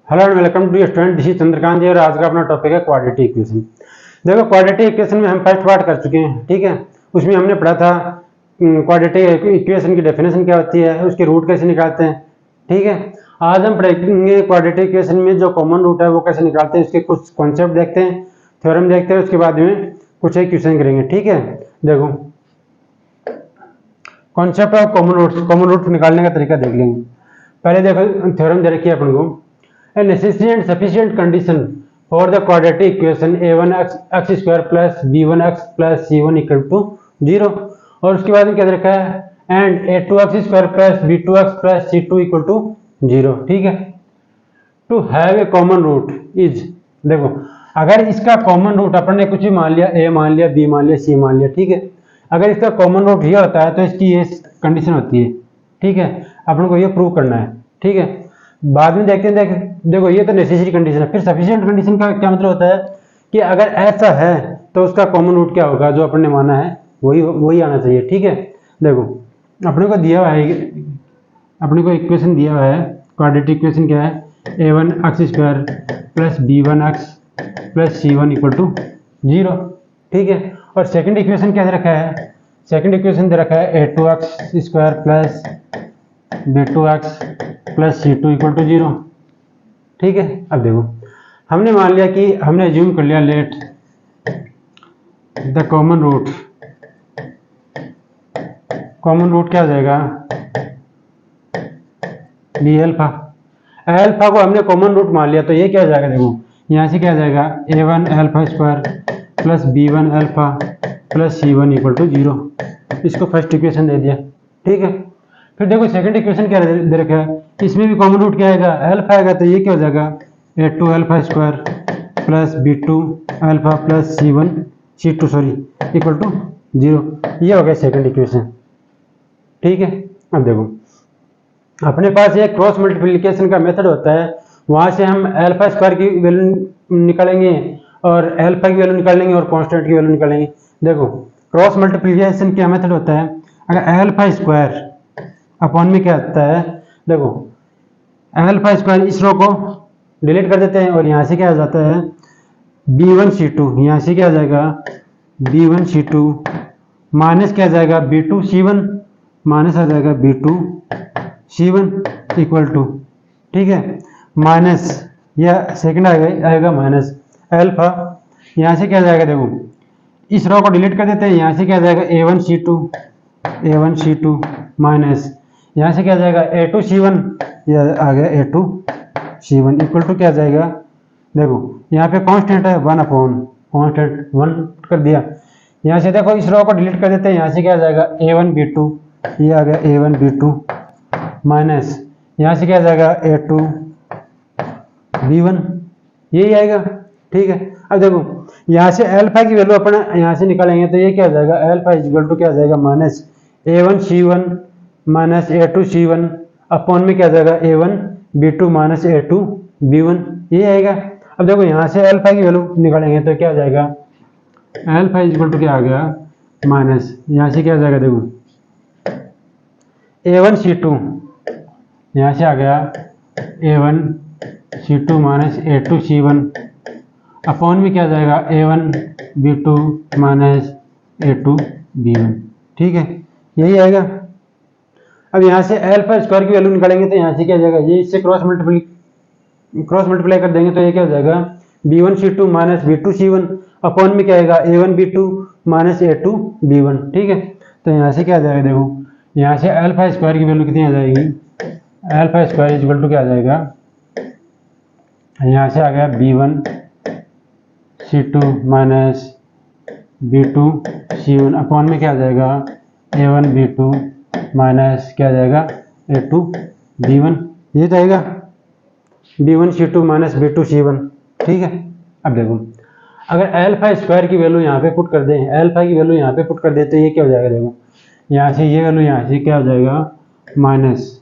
Hello and welcome to student, this is Chandrakant ji और आज का अपना टॉपिक है क्वाड्रेटिक इक्वेशन। देखो क्वाड्रेटिक इक्वेशन में हम फर्स्ट पार्ट कर चुके हैं, ठीक है। उसमें हमने पढ़ा था क्वाड्रेटिक इक्वेशन की डेफिनेशन क्या होती है, उसके रूट कैसे निकालते हैं, ठीक है। आज हम पढ़ेंगे क्वाड्रेटिक इक्वेशन में जो कॉमन रूट है वो कैसे निकालते हैं, उसके कुछ कॉन्सेप्ट देखते हैं, थ्योरम देखते हैं, उसके बाद में कुछ एक क्वेश्चन करेंगे, ठीक है। देखो कॉन्सेप्ट ऑफ कॉमन रूट निकालने का तरीका देख लेंगे। पहले देखो थ्योरम दे रखी है अपन को, a necessary and sufficient condition for the quadratic equation a1x square plus b1x plus c1 equal to 0। और उसके बाद में क्या रखा है and a2x square plus b2x plus c2 equal to 0, ठीक है। to have a common root is, देखो अगर इसका कॉमन रूट अपन ने कुछ भी मान लिया, a मान लिया, b मान लिया, c मान लिया, ठीक है। अगर इसका कॉमन रूट ये होता है तो इसकी ये कंडीशन होती है, ठीक है। अपन को ये प्रूव करना है, ठीक है। बाद में देखते हैं। देखो ये तो नेसेसरी कंडीशन है। फिर सफिशिएंट कंडीशन का क्या मतलब होता है कि अगर ऐसा है तो उसका कॉमन रूट क्या होगा, जो अपन ने माना है वही आना चाहिए, ठीक है। देखो अपने को दिया हुआ है, अपने को इक्वेशन दिया हुआ है, क्वाड्रेटिक इक्वेशन क्या है, a1x square plus b1x plus c1 equal to 0, ठीक है। और सेकंड इक्वेशन क्या दे रखा है, सेकंड इक्वेशन दे रखा है a2x square plus b2x plus c2 equal to 0, ठीक है। अब देखो हमने मान लिया कि हमने एज्यूम कर लिया, लेट द कॉमन रूट क्या हो जाएगा, बी एल्फा। एल्फा को हमने कॉमन रूट मान लिया तो ये क्या हो जाएगा, देखो यहाँ से क्या हो जाएगा a1 alpha square plus b1 alpha plus c1 equal to 0। इसको फर्स्ट इक्वेशन दे दिया, ठीक है। फिर देखो सेकंड इक्वेशन क्या दे रखा है, इसमें भी कॉमन रूट क्या आएगा, एल्फा आएगा, तो ये क्या हो जाएगा a2 alpha square plus b2 alpha plus c2 equal to 0। ये हो गया सेकंड इक्वेशन, ठीक है। अब देखो अपने पास एक क्रॉस मल्टीप्लिकेशन का मेथड होता है, वहां से हम एल्फा स्क्वायर की वैल्यू निकालेंगे और एल्फा की वैल्यू निकालेंगे और कांस्टेंट की वैल्यू निकालेंगे। देखो क्रॉस मल्टीप्लिकेशन क्या मेथड होता है, अगर एल्फा स्क्वायर अपॉन में क्या आता है, देखो एल्फा स्क्वायर इस रो को डिलीट कर देते हैं और यहाँ से क्या आ जाता है b1c2, यहाँ से क्या आ जाएगा b1c2 माइनस क्या आ जाएगा b2c1 माइनस आ जाएगा b2c1 इक्वल टू, ठीक है, माइनस यह सेकंड आएगा माइनस एल्फा, यहाँ से क्या आ जाएगा, देखो इस रो को डिलीट कर देते हैं, यहाँ से क्या आ जाएगा a1c2 माइनस यहाँ से क्या आ जाएगा a2c1, यह आ गया a2c1 इक्वल टू क्या आ जाएगा, देखो यहाँ पे कांस्टेंट है 1 अपॉन कांस्टेंट 1 कर दिया। यहाँ से देखो इस रो को डिलीट कर देते हैं, यहाँ से क्या आ जाएगा a1b2, ये आ गया a1b2 माइनस यहाँ से क्या आ जाएगा a2b1, यही आएगा, ठीक है। अब देखो यहाँ से एल्फा की वैल्यू अपना यहाँ से निकालेंगे तो ये क्या हो जाएगा, एल्फा इक्वल टू क्या हो जाएगा minus a1c1 minus a2c1 upon में क्या आ जाएगा a1b2 माइनस a2b1, ये आएगा। अब देखो यहाँ से एल्फा की वैल्यू निकालेंगे तो क्या आ जाएगा, एल्फा इक्वल टू क्या आ गया माइनस यहाँ से क्या आ जाएगा, देखो a1c2 यहाँ से आ गया a1c2 माइनस a2c1 अपॉन में क्या आ जाएगा a1b2 माइनस a2b1, ठीक है, यही आएगा। अब यहाँ से एल्फा स्क्वायर की वैल्यू निकालेंगे तो यहाँ से क्या आ जाएगा, ये इससे क्रॉस मल्टीप्लाई कर देंगे तो ये क्या हो जाएगा b1c2 माइनस b2c1 अपॉन में क्या आएगा a1b2 माइनस a2b1, ठीक है। तो यहाँ से क्या आ जाएगा, देखो यहाँ से एल्फा स्क्वायर की वैल्यू कितनी आ जाएगी, एल्फा स्क्वायर इक्वल टू क्या आ जाएगा, यहाँ से आ गया b1c2 माइनस b2c1 अपॉन में क्या आ जाएगा a1b2 माइनस क्या आ जाएगा a2b1, ये तो आएगा b1c2 माइनस b2c1, ठीक है। अब देखो अगर एल्फा स्क्वायर की वैल्यू यहाँ पे पुट कर दें, एल्फा की वैल्यू यहाँ पे पुट कर दे तो ये क्या हो जाएगा, देखो यहाँ से ये वैल्यू यहाँ से क्या हो जाएगा माइनस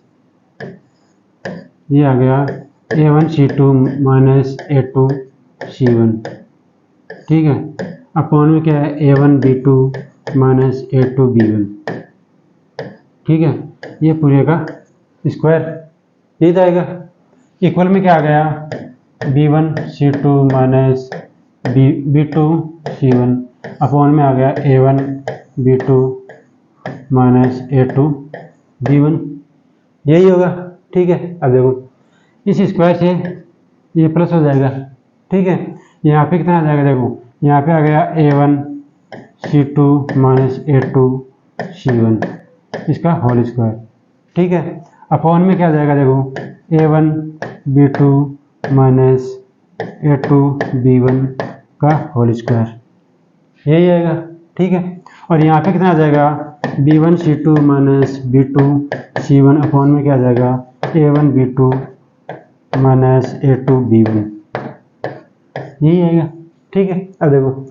ये आ गया a1c2 माइनस a2c1, ठीक है, अपॉन में क्या है a1b2 माइनस a2b1, ठीक है। ये पूरे का स्क्वायर ये आएगा, इक्वल में क्या आ गया, B1 C2 minus B2 C1 upon में आ गया A1 B2 minus A2 B1, यही होगा। ठीक है, अब देखो इस स्क्वायर से ये प्लस हो जाएगा। ठीक है, यहाँ पे कितना आ जाएगा, देखो यहाँ पे आ गया A1 C2 minus A2 C1 इसका होल स्क्वायर। ठीक है, अपॉन में क्या आ जाएगा, देखो A1 B2 minus A2 B1 का होल स्क्वायर, यही आएगा। ठीक है, और यहाँ पे कितना आ जाएगा, B1 C2 minus B2 C1 upon में क्या आ जाएगा, A1 B2 minus A2 B1, यही आएगा। ठीक है, अब देखो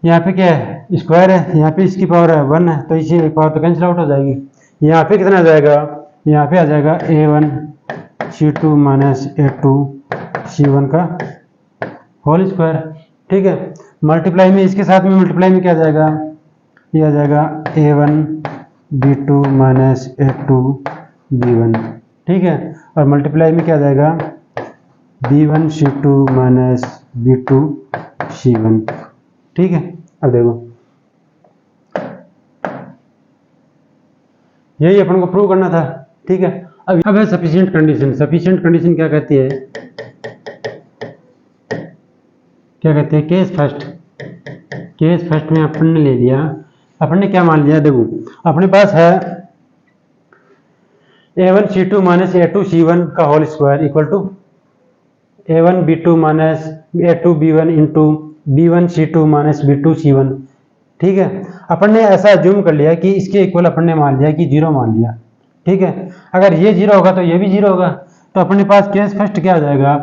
यहाँ पे क्या है, स्क्वायर है, यहाँ पे इसकी पावर है 1 है, तो इसी एक पावर तो कैंसिल आउट हो जाएगी। यहाँ पे कितना आ जाएगा, यहाँ पे आ जाएगा A1 C2 minus A2 C1 का होल स्क्वायर। ठीक है, मल्टीप्लाई में इसके साथ में मल्टीप्लाई में क्या आ जाएगा, ये आ जाएगा A1 B2 minus A2 B1। ठीक है, और मल्टीप्लाई में क्या आ जाएगा, B1 C2 minus B2 C1। ठीक है, अब देखो यही अपन को प्रूव करना था। ठीक है, अब है सफिशिएंट कंडीशन। सफिशिएंट कंडीशन क्या कहती है, क्या कहते हैं, केस फर्स्ट। केस फर्स्ट में अपन ने ले लिया, अपन ने क्या मान लिया, देखो अपने पास है A1 C2 minus A2 C1 का whole square equal to A1 B2 minus A2 B1 into B1 C2 minus B2 C1। ठीक है, अपन ने ऐसा अज्यूम कर लिया कि इसके इक्वल अपन ने मान लिया कि 0 मान लिया। ठीक है, अगर ये 0 होगा तो ये भी 0 होगा, तो अपने पास केस फर्स्ट क्या आ जाएगा,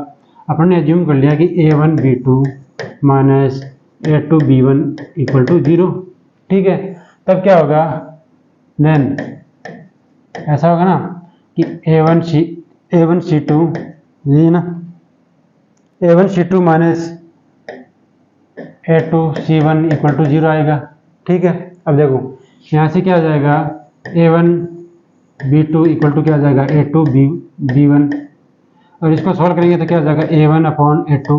अपन ने अज्यूम कर लिया कि A1 B2 minus A2 B1 equal to 0। ठीक है, तब क्या होगा, देन ऐसा होगा ना कि A1 C2 ये ना A1 C2 minus A2 C1 equal to 0 आएगा। ठीक है, अब देखो यहाँ से क्या आ जाएगा, A1 B2 इक्वल टू क्या आ जाएगा, A2 B1, और इसको सॉल्व करेंगे तो क्या आ जाएगा, A1 upon A2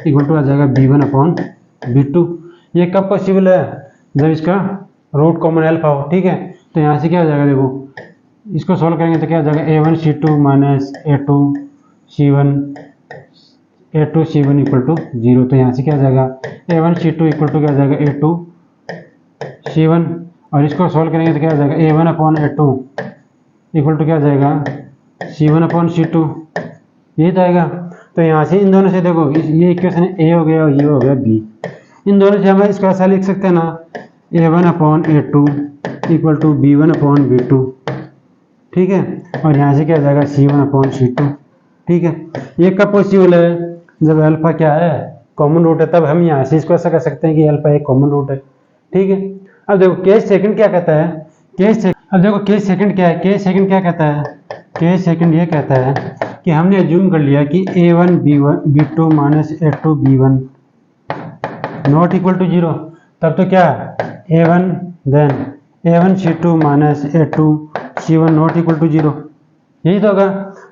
equal to आ जाएगा B1 अपॉन B2। ये कब पॉसिबल है, जब इसका रूट कॉमन अल्फा हो। ठीक है, तो यहाँ से क्या आ जाएगा, देखो इसको सॉल्व करेंगे तो क्या आ जाएगा, A1 C2 minus A2 C1 equal to 0। तो यहाँ से क्या आ जाएगा, A1 C2 इक्वल टू क्या आ जाएगा, A2 C1, और इसको सॉल्व करेंगे तो क्या आ जाएगा, A1 upon A2 equal to क्या आ जाएगा, C1 अपॉन C2, यही तो आएगा। तो यहाँ से इन दोनों से देखो ये इक्वेशन A हो गया और ये हो गया B, इन दोनों से हम इसका ऐसा लिख सकते हैं ना, A1 upon A2 equal to B1 upon B2। ठीक है, और यहाँ से क्या आ जाएगा, C1 अपॉन C2। ठीक है, ये कब पॉसिबल है, जब अल्फा क्या है, कॉमन रूट है, तब हम यहाँ से इसको ऐसा कर सकते हैं कि अल्फा एक कॉमन रूट है। ठीक है, अब देखो केस सेकंड क्या कहता है, अब देखो केस सेकंड क्या है, केस सेकंड क्या कहता है, केस सेकंड ये कहता है कि हमने अज्यूम कर लिया कि A1 B2 minus A2 B1 not equal to 0, तब तो क्या A1 C2 minus A2 C1 not equal to 0, यही तो होगा।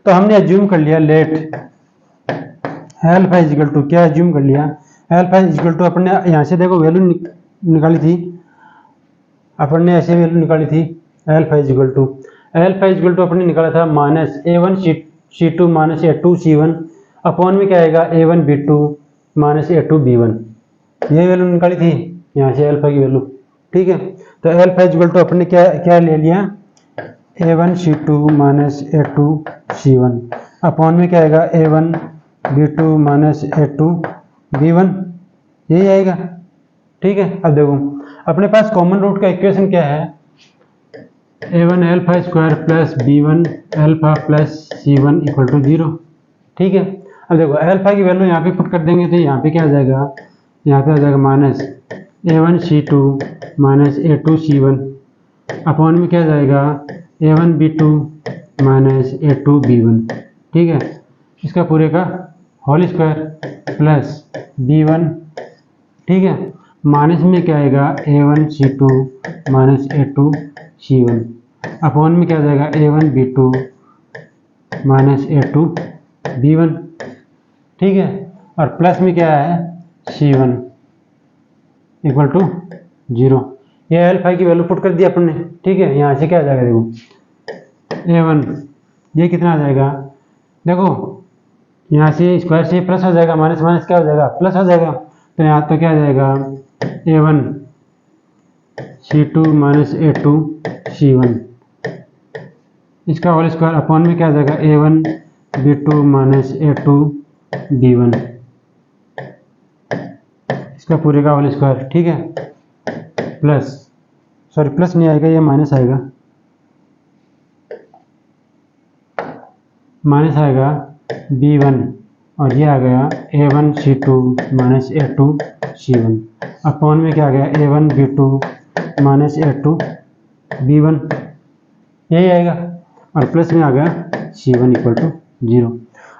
तो हमने अज्यूम कर लिया लेट अल्फा इक्वल टू, क्या अज्यूम कर लिया, अल्फा इक्वल टू, अपन ने यहाँ से देखो वैल्यू निकाली थी, अपन ने ऐसे वैल्यू निकाली थी, अल्फा इक्वल टू अपन ने निकाला था minus A1 C2 minus A2 C1 upon में क्या आएगा, A1 B2 minus A2 B1, ये वैल्यू निकाली थी यहाँ से अल्फा की वैल्यू। ठीक है, तो अल्फा इक्वल टू अपन ने क्या ले लिया, A1 C2 minus A2 C1 upon में क्या आएगा, A1 B2 minus A2 B1, यही आएगा। ठीक है, अब देखो अपने पास कॉमन रूट का इक्वेशन क्या है, A1 alpha square plus B1 alpha plus C1 equal to 0। ठीक है, अब देखो अल्फा की वैल्यू यहाँ पे पुट कर देंगे तो यहाँ पे क्या आ जाएगा, यहाँ पे आ जाएगा minus A1 C2 minus A2 C1 upon में क्या आ जाएगा, A1 B2 minus A2 B1। ठीक है, इसका पूरे का होल स्क्वायर प्लस B1। ठीक है, माइनस में क्या आएगा, A1 C2 minus A2 C1 upon में क्या आ जाएगा, A1 B2 minus A2 B1, ठीक है। और प्लस में क्या है C1 इक्वल टू 0। ये अल्फा की वैल्यू पुट कर दी अपन ने, ठीक है। यहाँ से क्या आ जाएगा देखो A1, ये कितना आ जाएगा देखो, यहाँ से स्क्वायर से प्लस हो जाएगा, माइनस माइनस क्या हो जाएगा प्लस हो जाएगा, तो यहाँ तो क्या आ जाएगा A1 C2 minus A2 C1, इसका होल स्क्वायर अपॉन में क्या आ जाएगा A1 B2 minus A2 B1, इसका पूरे का होल स्क्वायर, ठीक है। प्लस सॉरी प्लस नहीं आएगा, ये माइनस आएगा, माइनस आएगा B1 और ये आ गया A1 C2 minus A2 C1 upon में क्या आ गया A1 B2 minus A2 B1, यही आएगा। और प्लस में आ गया C1 इक्वल टू 0।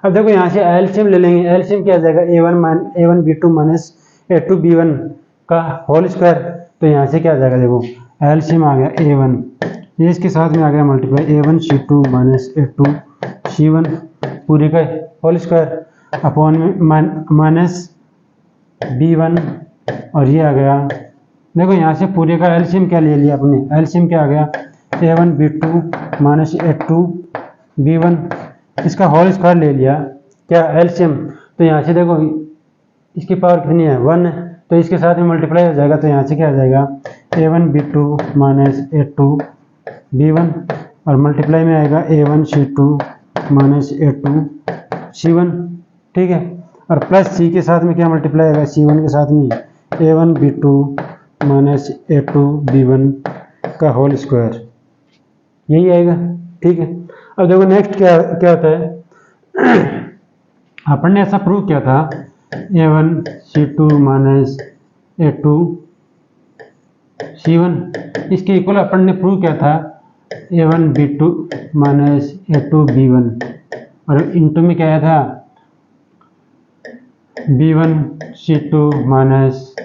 अब देखो यहाँ से एलसीएम ले लेंगे, एलसीएम क्या आ जाएगा A1 B2 minus A2 B1 का होल स्क्वायर, तो यहाँ से क्या आ जाएगा देखो एलसीएम आ गया A1, ये इसके साथ में आ गया multiply A1 C2 minus A2 C1 पूरे का होल स्क्वायर अपॉन में माइनस B1 और ये आ गया देखो यहाँ से पूरे का एलसीएम क्या ले लिया अपने, एलसीएम क्या आ गया A1 B2 minus A2 B1, इसका होल स्क्वायर ले लिया क्या एलसीएम, तो यहाँ से देखो इसकी पावर कितनी है 1 है, तो इसके साथ में मल्टीप्लाई हो जाएगा, तो यहाँ से क्या आ जाएगा A1 B2 minus A2 B1 और मल्टीप्लाई में आएगा A1 C2 minus A2 C1, ठीक है। और प्लस C के साथ में क्या मल्टीप्लाई आएगा C1 के साथ में A1 B2 minus A2 B1 का होल स्क्वायर, यही आएगा, ठीक है। अब देखो नेक्स्ट क्या क्या होता है अपन ने ऐसा प्रूव किया था A1 C2 minus A2 C1, इसके इक्वल अपन ने प्रूव किया था A1 B2 minus A2 B1 और इनटू में क्या आया था B1 C2 minus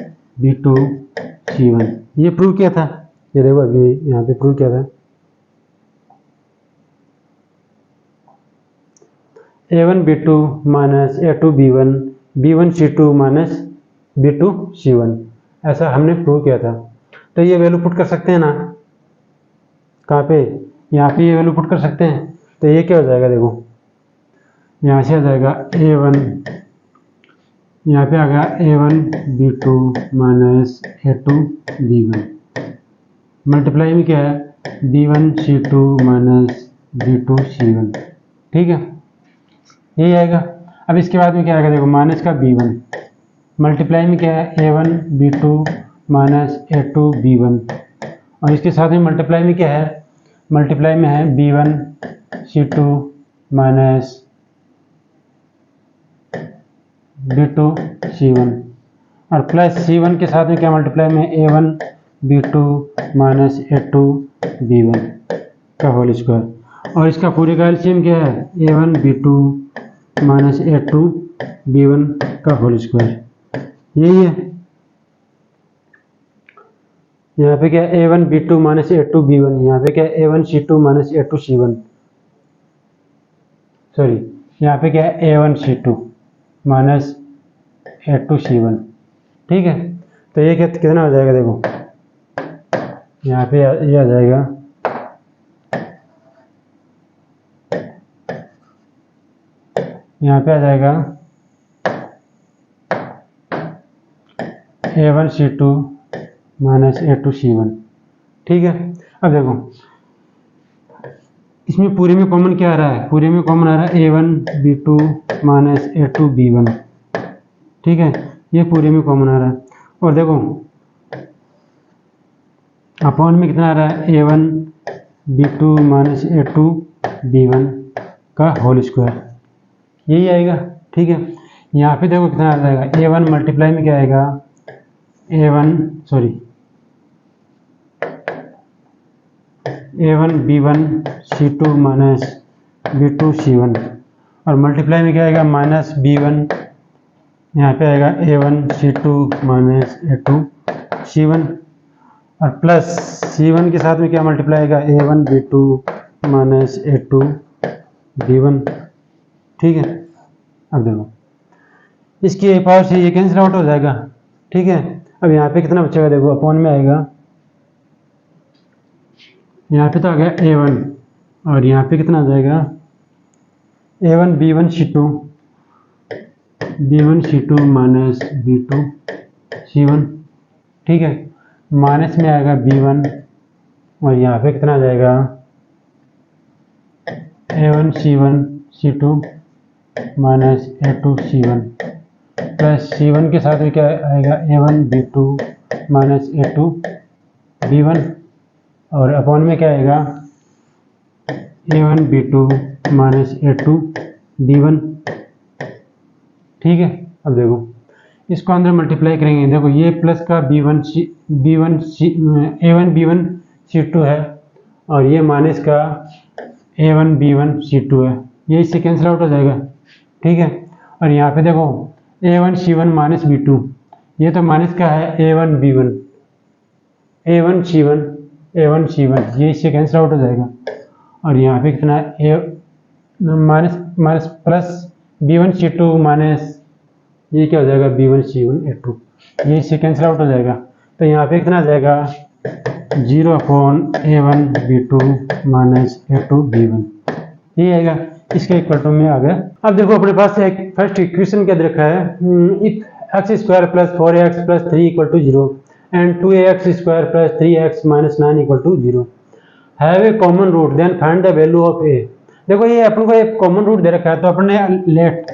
B2 C1, ये प्रूव किया था, ये देखो अभी यहाँ पे प्रूव किया था A1 B2 minus A2 B1 B1 C2 minus B2 C1, ऐसा हमने प्रूव किया था। तो ये वैल्यू पुट कर सकते हैं ना, कहाँ पे यहाँ पे ये वैल्यू पुट कर सकते हैं, तो ये क्या हो जाएगा देखो यहाँ से आ जाएगा A1, यहाँ पे आ गया A1 B2 minus A2 B1 multiply में क्या है B1 C2 minus B2 C1, ठीक है, यही आएगा। अब इसके बाद में क्या आएगा देखो माइनस का B1 मल्टीप्लाई में क्या है A1 B2 minus A2 B1 और इसके साथ में मल्टीप्लाई में क्या है, मल्टीप्लाई में है B1 C2 minus B2 C1 और प्लस C1 के साथ में क्या मल्टीप्लाई में A1 B2 minus A2 B1 का होल स्क्वायर और इसका पूरे का एलसीएम क्या है A1 B2 minus A2 B1 का होल स्क्वायर, यही है। यहाँ पे क्या A1 B2 minus A2 B1, यहाँ पे क्या A1 C2 minus A2 C1, sorry यहाँ पे क्या है A1 C2 minus A2 C1, ठीक है। तो ये कितना हो जाएगा देखो यहाँ पे ये आ जाएगा यहाँ पे आ जाएगा A1 C2 minus A2 C1, ठीक है। अब देखो इसमें पूरे में कॉमन क्या आ रहा है, पूरे में कॉमन आ रहा है A1 B2 minus A2 B1, ठीक है, ये पूरे में कॉमन आ रहा है। और देखो अपॉन में कितना आ रहा है A1 B2 minus A2 B1 का होल स्क्वायर, यही आएगा, ठीक है। यहाँ पे देखो कितना आ जाएगा A1 मल्टीप्लाई में क्या आएगा A1 B1 C2 minus B2 C1 और मल्टीप्लाई में क्या आएगा माइनस B1, यहाँ पे आएगा A1 C2 minus A2 C1 और प्लस C1 के साथ में क्या मल्टीप्लाई आएगा A1 B2 minus A2 B1, ठीक है। अब देखो इसकी एक पावर से ये कैंसिल आउट हो जाएगा, ठीक है। अब यहाँ पे कितना बचेगा, देखो अपॉन में आएगा, यहाँ पे तो आ गया a1 और यहाँ पे कितना आ जाएगा a1 b1 c2 minus b2 c1, ठीक है। माइनस में आएगा b1 और यहाँ पे कितना आ जाएगा a1 c1 c2 minus a2 c1 plus c1 के साथ भी क्या आएगा a1 b2 minus a2 b1 और अपॉन में क्या आएगा a1 b2 minus a2 b1, ठीक है। अब देखो इसको अंदर मल्टीप्लाई करेंगे, देखो ये प्लस का b1 a1 b1 c2 है और ये माइनस का a1 b1 c2 है, ये इससे कैंसिल आउट हो जाएगा, ठीक है। और यहाँ पे देखो a1 c1 माइनस b2, ये तो माइनस का है a1 b1 a1 c1 ये इससे कैंसिल आउट हो जाएगा। और यहाँ पे कितना है minus plus b1 c2 minus ये क्या हो जाएगा b1 c1 a2, ये इससे कैंसिल आउट हो जाएगा। तो यहाँ पे कितना आ जाएगा 0/a1 b2 minus a2 b1, ये आएगा, इसके इक्वल टू में आ गया। अब देखो अपने पास एक फर्स्ट इक्वेशन क्या दे रखा है, if x² plus 4ax plus 3 equal to 0 and 2ax² plus 3x minus 9 equal to 0 have a common root then find the value of a। देखो ये अपन को एक कॉमन रूट दे रखा है, तो अपन ने लेट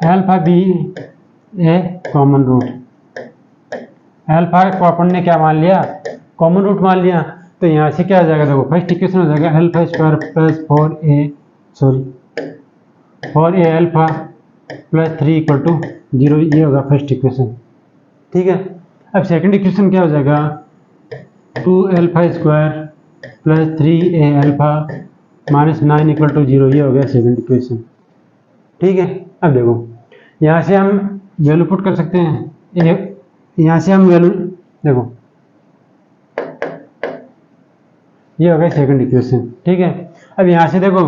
अल्फा बी ए कॉमन रूट, अल्फा को अपन ने क्या मान लिया कॉमन रूट मान लिया। तो यहाँ से क्या आ जाएगा, देखो फर्स्ट इक्वेशन हो जाएगा alpha square plus 4a alpha plus 3 equal to 0, ये होगा फर्स्ट इक्वेशन, ठीक है। अब सेकंड इक्वेशन क्या हो जाएगा 2 alpha square plus 3a alpha minus 9 equal to 0, ये हो गया सेकंड इक्वेशन, ठीक है। अब देखो यहाँ से हम वैल्यू पुट कर सकते हैं, यहाँ से हम वैल्यू देखो ये हो गया सेकंड इक्वेशन, ठीक है। अब यहाँ से देखो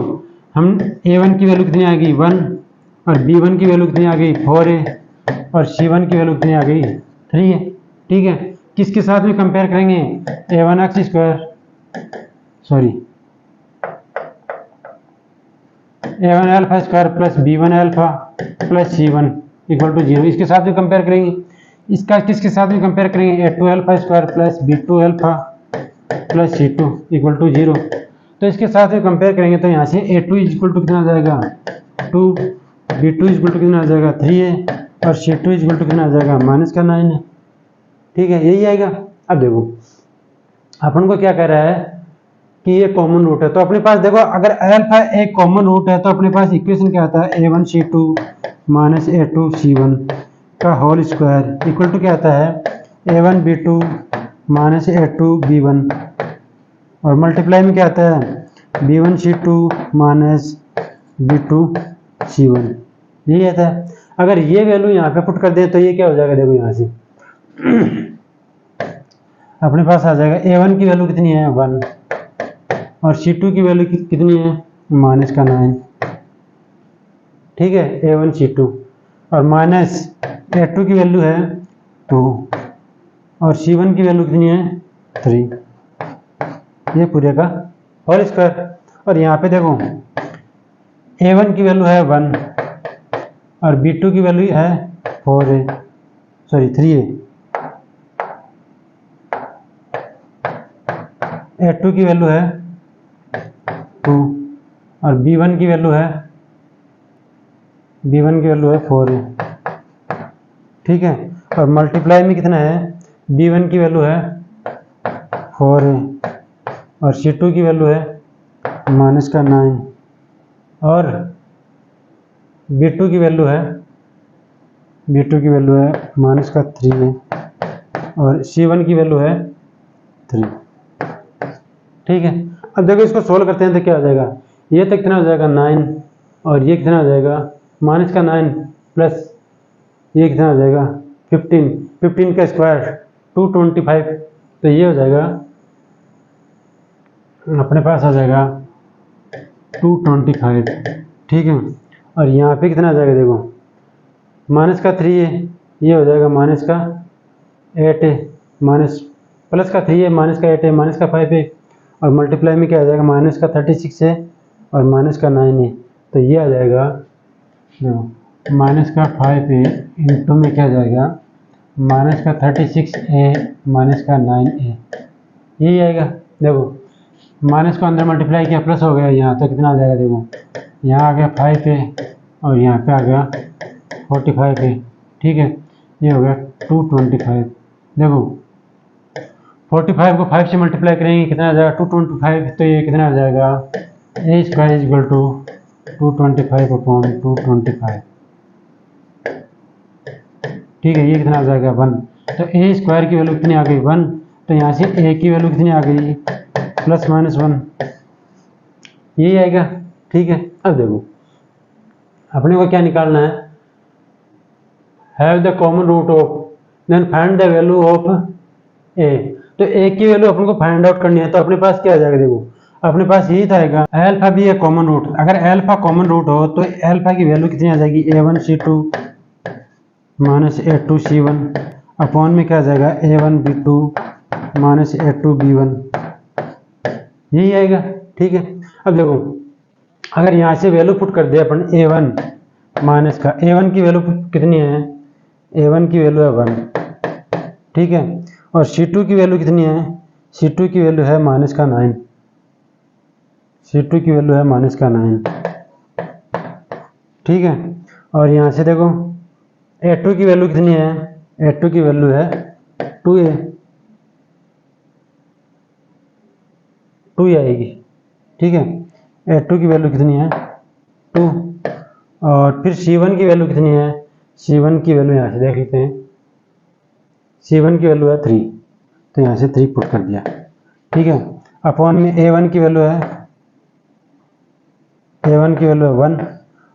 हम a1 की वैल्यू कितनी आ गई 1 और b1 की वैल्यू कितनी आ गई 4a और c1 की वैल्यू कितनी आ गई 3 है, ठीक है। किसके साथ में कंपेयर करेंगे a1x square a1 alpha square plus b1 alpha plus c1 equal to 0, इसके साथ में कंपेयर करेंगे। इसका किसके साथ में कंपेयर करेंगे a2 alpha square plus b2 alpha plus c2 equal to 0, तो इसके साथ में कंपेयर करेंगे। तो यहाँ से a2 इक्वल टू कितना आ जाएगा 2, b2 इक्वल टू कितना आ जाएगा 3a और c2 इक्वल टू कितना आ जाएगा माइनस का 9 है, ठीक है, यही आएगा। अब देखो अपन को क्या कह रहा है कि ये कॉमन रूट है, तो अपने पास देखो अगर अल्फा एक कॉमन रूट है तो अपने पास इक्वेशन क्या आता है a1 c2 minus a2 c1 का होल स्क्वायर इक्वल टू क्या आता है a1 b2 minus a2 b1 और मल्टीप्लाई में क्या आता है b1 c2 minus b2 c1, यही आता है। अगर ये वैल्यू यहाँ पे पुट कर दे तो ये क्या हो जाएगा, देखो यहाँ से अपने पास आ जाएगा a1 की वैल्यू कितनी है 1 और c2 की वैल्यू कितनी है माइनस का 9, ठीक है, a1 c2 और माइनस a2 की वैल्यू है 2 और c1 की वैल्यू कितनी है 3, ये पूरे का होल स्क्वायर। और यहाँ पे देखो a1 की वैल्यू है 1 और b2 की वैल्यू है 3a, a2 की वैल्यू है 2 और b1 की वैल्यू है 4a, ठीक है। और मल्टीप्लाई में कितना है b1 की वैल्यू है 4a और c2 की वैल्यू है माइनस का 9 और b2 की वैल्यू है माइनस का 3a और c1 की वैल्यू है 3, ठीक है। अब देखो इसको सोल्व करते हैं तो क्या हो जाएगा, ये तक कितना हो जाएगा 9 और ये कितना हो जाएगा माइनस का 9 प्लस ये कितना हो जाएगा 15 का स्क्वायर 225, तो ये हो जाएगा अपने पास आ जाएगा 225, ठीक है। और यहाँ पे कितना आ जाएगा देखो, माइनस का 3 है, ये हो जाएगा माइनस का 8 है, माइनस प्लस का 3 है, माइनस का 8 है, माइनस का 5 है, और मल्टीप्लाई में क्या आ जाएगा, माइनस का 36 है और माइनस का 9 है। तो ये आ जाएगा देखो, माइनस का 5 है इंटू में क्या आ जाएगा, माइनस का 36 ए माइनस का 9 ए, यही आएगा। देखो माइनस को अंदर मल्टीप्लाई किया, प्लस हो गया, यहाँ तो कितना आ जाएगा देखो, यहाँ आ गया 5 है और यहाँ पे आ गया 45 है, ठीक है। ये हो गया 225। देखो 45 को 5 से मल्टीप्लाई करेंगे कितना आ जाएगा 225, तो ये कितना आ जाएगा a square is equal to 225 upon 225, ठीक है। ये कितना आ जाएगा 1, तो ए स्क्वायर की वैल्यू कितनी आ गई 1, तो यहाँ से ए की वैल्यू कितनी आ गई प्लस माइनस 1, यही आएगा, ठीक है। अब देखो अपने को क्या निकालना है, have the common root of, then find the value of a. तो ए की वैल्यू अपन को फाइंड आउट करनी है, तो अपने पास क्या आ जाएगा देखो, अपने पास यही था एल्फा भी है कॉमन रूट, अगर एल्फा कॉमन रूट हो तो एल्फा की वैल्यू कितनी आ जाएगी a1c2 माइनस a2c1 अपॉन में क्या आ जाएगा a1b2 माइनस a2b1, यही आएगा, ठीक है। अब देखो अगर यहाँ से वैल्यू पुट कर दे अपन a1 माइनस का, a1 की वैल्यू कितनी है, a1 की वैल्यू है 1, ठीक है। और c2 की वैल्यू कितनी है, c2 की वैल्यू है माइनस का 9, c2 की वैल्यू है माइनस का 9, ठीक है। और यहाँ से देखो a2 की वैल्यू कितनी है, a2 की वैल्यू है 2a, 2 आएगी, ठीक है। a2 की वैल्यू कितनी है 2, और फिर c1 की वैल्यू कितनी है, c1 की वैल्यू यहाँ से देख लेते हैं, c1 की वैल्यू है 3, तो यहाँ से 3 पुट कर दिया, ठीक है। अपॉन में a1 की वैल्यू है 1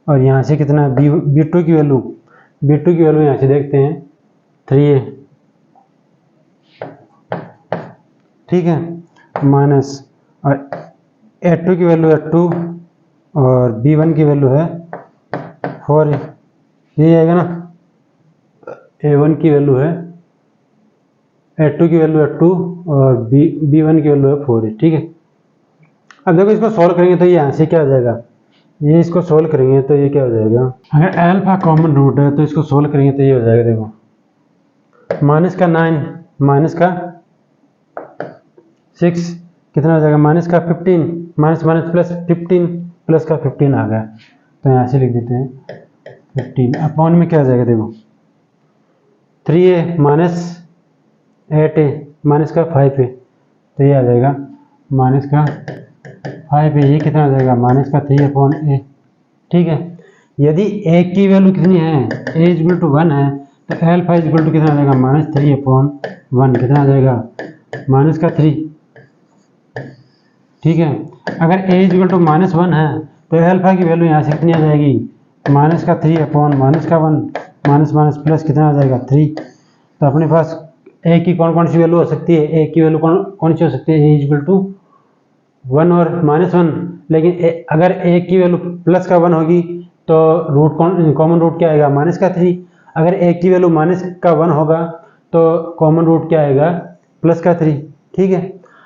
और यहाँ से कितना है b2 की वैल्यू यहाँ से देखते हैं 3 है, ठीक है, माइनस और a2 की वैल्यू है 2 और b1 की वैल्यू है 4 है, यही आएगा ना। a1 की वैल्यू है, a2 की वैल्यू है 2 और b1 की वैल्यू है 4 है, ठीक है। अब देखो इसको सॉल्व करेंगे तो ये यहाँ से क्या आ जाएगा, ये इसको सोल्व करेंगे तो ये क्या हो जाएगा, अगर एल्फा कॉमन रूट है तो इसको सोल्व करेंगे तो ये हो जाएगा देखो माइनस का 9 माइनस का 6 कितना हो जाएगा, माइनस का 15 माइनस माइनस प्लस 15 प्लस का 15 आ गया, तो यहाँ से लिख देते हैं 15 अपॉन में क्या आ जाएगा देखो 3a माइनस 8a माइनस का 5 है, तो ये आ जाएगा माइनस का 5 है, ये कितना आ जाएगा माइनस का 3 अपॉन ए, ठीक है। यदि ए की वैल्यू कितनी है, ए इज इक्वल टू 1 है, तो एल्फा इज इक्वल टू कितना आ जाएगा माइनस 3 अपॉन 1, कितना आ जाएगा माइनस का 3, ठीक है। अगर ए इज इक्वल टू माइनस 1 है तो एल्फा की वैल्यू यहाँ से कितनी आ जाएगी माइनस का 3 अपॉन माइनस का 1, माइनस माइनस प्लस कितना आ जाएगा 3। तो अपने पास ए की कौन कौन सी वैल्यू हो सकती है, ए की वैल्यू कौन सी हो सकती है, ए इज इक्वल टू 1 और -1, लेकिन अगर ए की वैल्यू प्लस का 1 होगी तो रूट कॉमन रूट क्या आएगा माइनस का 3, अगर ए की वैल्यू माइनस का 1 होगा तो कॉमन रूट क्या आएगा प्लस का 3, ठीक है।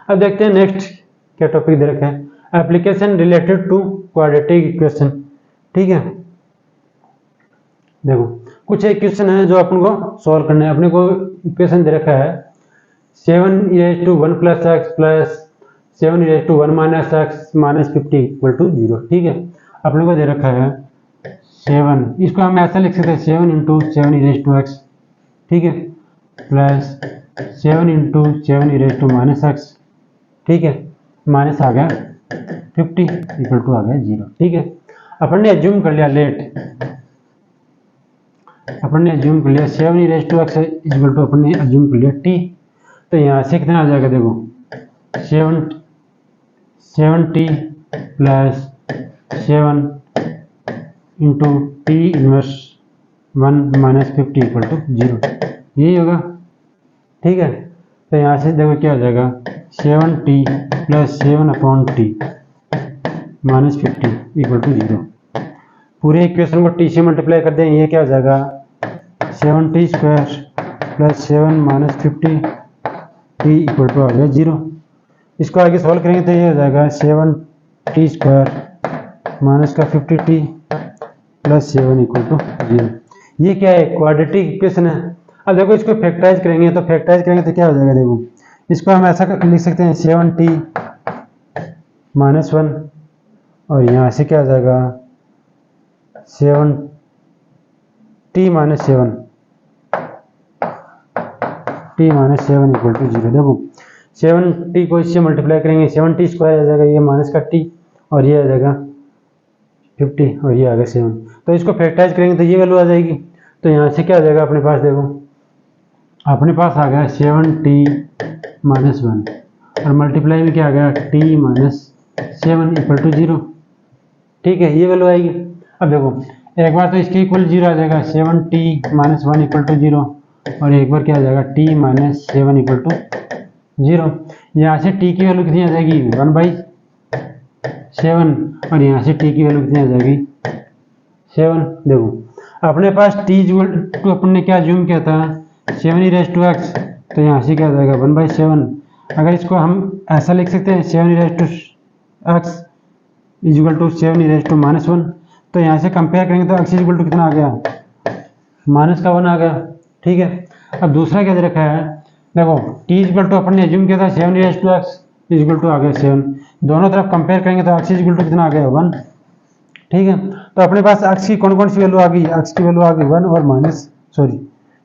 अब देखते हैं नेक्स्ट क्या टॉपिक दे रखा है, application related to quadratic equation, ठीक है। देखो कुछ इक्वेशन है जो अपन को सॉल्व करना है, अपने को इक्वेशन दे रखा है 7e1 + x plus 7e1 - x minus 50 = 0, ठीक है। अपने को दे रखा है 7, इसको हम ऐसा लिख सकते हैं 7 × 7e(x), ठीक है, प्लस 7 × 7e - x, ठीक है, माइनस आ गया 50 = आ गया 0, ठीक है। अपन ने एज्यूम कर लिया अपन ने एज्यूम कर लिया 7e(x) अपन ने एज्यूम कर लिया t, तो यहाँ से कितना आ जाएगा देखो 7t प्लस 7 × t इनवर्स 1 - 50 = 0, यही होगा, ठीक है। तो यहाँ से देखो क्या हो जाएगा 7t प्लस 7/t - 50 = 0, पूरे इक्वेशन को टी से मल्टीप्लाई कर दें, ये क्या हो जाएगा 7t² plus 7 minus 50 t equal to आ गया 0। इसको आगे सॉल्व करेंगे तो ये हो जाएगा 7t² माइनस का 50t प्लस 7 इक्वल टू 0। ये क्या है, क्वाड्रेटिक इक्वेशन है। अब देखो इसको फैक्टराइज करेंगे तो क्या हो जाएगा, देखो इसको हम ऐसा लिख सकते हैं 7t माइनस 1 और यहाँ से क्या हो जाएगा 7t माइनस 7 इक्वल टू 0। देखो 7t को इससे मल्टीप्लाई करेंगे 7t² आ जाएगा, ये माइनस का t और ये आ जाएगा 50 और ये आ गया 7। तो इसको फैक्टराइज करेंगे तो ये वैल्यू आ जाएगी। तो यहाँ से क्या आ जाएगा अपने पास, देखो अपने पास आ गया 7t माइनस 1 और मल्टीप्लाई में क्या आ गया t माइनस 7 इक्वल टू 0। ठीक है, ये वैल्यू आएगी। अब देखो एक बार तो इसके इक्वल 0 आ जाएगा 7t माइनस 1 इक्वल टू 0 और एक बार क्या आ जाएगा t माइनस 7 इक्वल टू 0। यहाँ से t की वैल्यू कितनी आ जाएगी 1/7 और यहाँ से t की वैल्यू कितनी आ जाएगी 7। देखो अपने पास t टू अपन ने क्या ज्यूम किया था 7e⁻x, तो यहाँ से क्या आ जाएगा 1/7। अगर इसको हम ऐसा लिख सकते हैं 7e⁻x इक्वल टू 7e⁻−1, तो यहाँ से कंपेयर करेंगे तो x इक्वल टू कितना आ गया माइनस का 1 आ गया। ठीक है, अब दूसरा क्या दे रखा है, देखो t इक्वल टू अपन ने ज्यूम किया था 7e⁻x इक्वल टू आ गया 7। दोनों तरफ कंपेयर करेंगे तो x इक्वल टू कितना आ गया 1। ठीक है, तो अपने पास x की कौन कौन सी वैल्यू आ गई, x की वैल्यू आ गई 1 और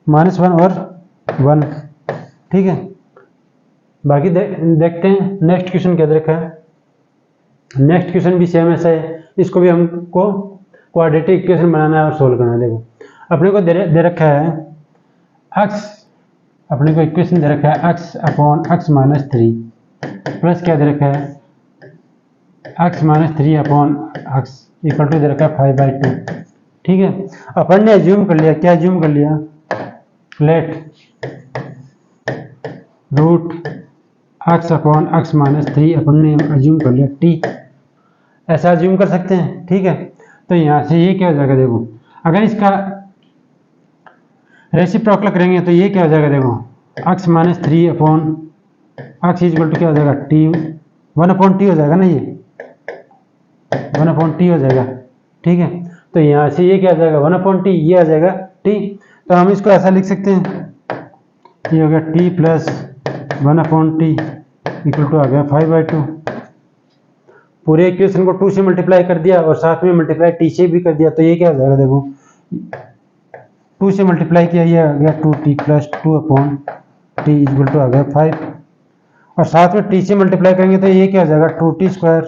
माइनस 1 और 1। ठीक है, बाकी देखते हैं नेक्स्ट क्वेश्चन क्या दे रखा है। नेक्स्ट क्वेश्चन भी सेम ऐसा है, इसको भी हमको क्वाड्रेटिक इक्वेशन बनाना है और सोल्व करना है। देखो अपने को दे रखा है x, अपने को इक्वेशन दे रखा है x/x-3 प्लस क्या दे रखा है x-3/x इक्वल टू दे रखा है 5/2। ठीक है, अपन ने एज्यूम कर लिया, क्या एज्यूम कर लिया, लेट रूट x/x-3 अपन ने एज्यूम कर लिया t, ऐसा एज्यूम कर सकते हैं। ठीक है, तो यहाँ से ये क्या हो जाएगा, देखो अगर इसका रेसिप्रोकल करेंगे तो ये क्या हो जाएगा, देखो x-3/x इक्वल टू क्या हो जाएगा t 1/t हो जाएगा ना, ये 1/t हो जाएगा। ठीक है, तो यहाँ से ये क्या आ जाएगा 1/t, ये आ जाएगा t। तो हम इसको ऐसा लिख सकते हैं, ये हो गया t plus 1/t equal to आ गया 5/2। पूरे इक्वेशन को 2 से मल्टीप्लाई कर दिया और साथ में मल्टीप्लाई t से भी कर दिया, तो ये क्या हो जाएगा, देखो 2 से मल्टीप्लाई किया, ये आ गया 2t plus 2/t equal to आ गया 5 और साथ में t से मल्टीप्लाई करेंगे तो ये क्या हो जाएगा 2t²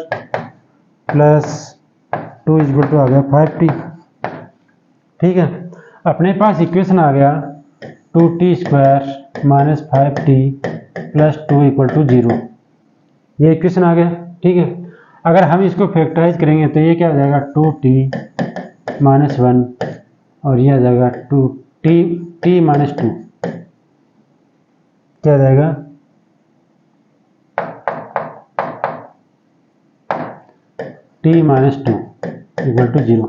प्लस 2 इक्वल टू आ गया 5t। ठीक है, अपने पास इक्वेशन आ गया 2t² minus 5t plus 2 equal to 0, ये इक्वेशन आ गया। ठीक है, अगर हम इसको फैक्टराइज करेंगे तो ये क्या हो जाएगा 2t माइनस 1 और ये आ जाएगा 2t माइनस 2, क्या आ जाएगा t माइनस 2 इक्वल टू 0।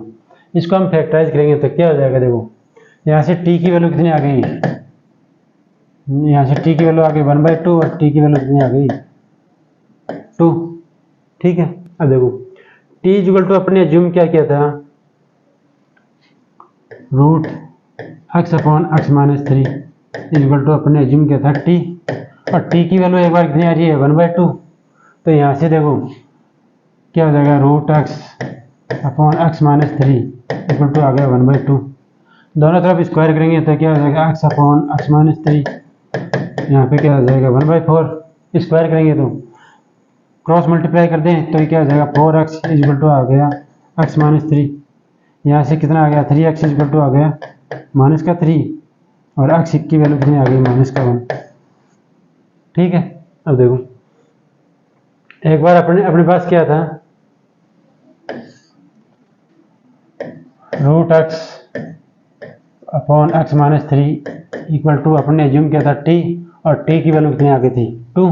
इसको हम फैक्टराइज करेंगे तो क्या हो जाएगा, देखो यहाँ से t की वैल्यू कितनी आ गई, यहाँ से t की वैल्यू आ गई 1/2 और t की वैल्यू कितनी आ गई 2। ठीक है, अब देखो t इक्वल टू अपने एज्यूम क्या किया था रूट x/x-3 इक्वल टू अपने एज्यूम किया था t और t की वैल्यू एक बार कितनी आ रही है 1/2। तो यहाँ से देखो क्या हो जाएगा रूट x/x-3 इक्वल टू आ गया 1/2। दोनों तरफ स्क्वायर करेंगे तो क्या हो जाएगा x/x-3, यहाँ पे क्या हो जाएगा 1/4। स्क्वायर करेंगे तो क्रॉस मल्टीप्लाई कर दें तो ये क्या हो जाएगा 4x इक्वल टू आ गया x-3, यहाँ से कितना आ गया 3x इक्वल टू आ गया माइनस का 3 और x की वैल्यू कितनी आ गई माइनस का 1। ठीक है, अब देखो एक बार अपने पास क्या था रूट x/x-3 इक्वल टू अपन ने एज्यूम किया था t और t की वैल्यू कितनी आ गई थी 2।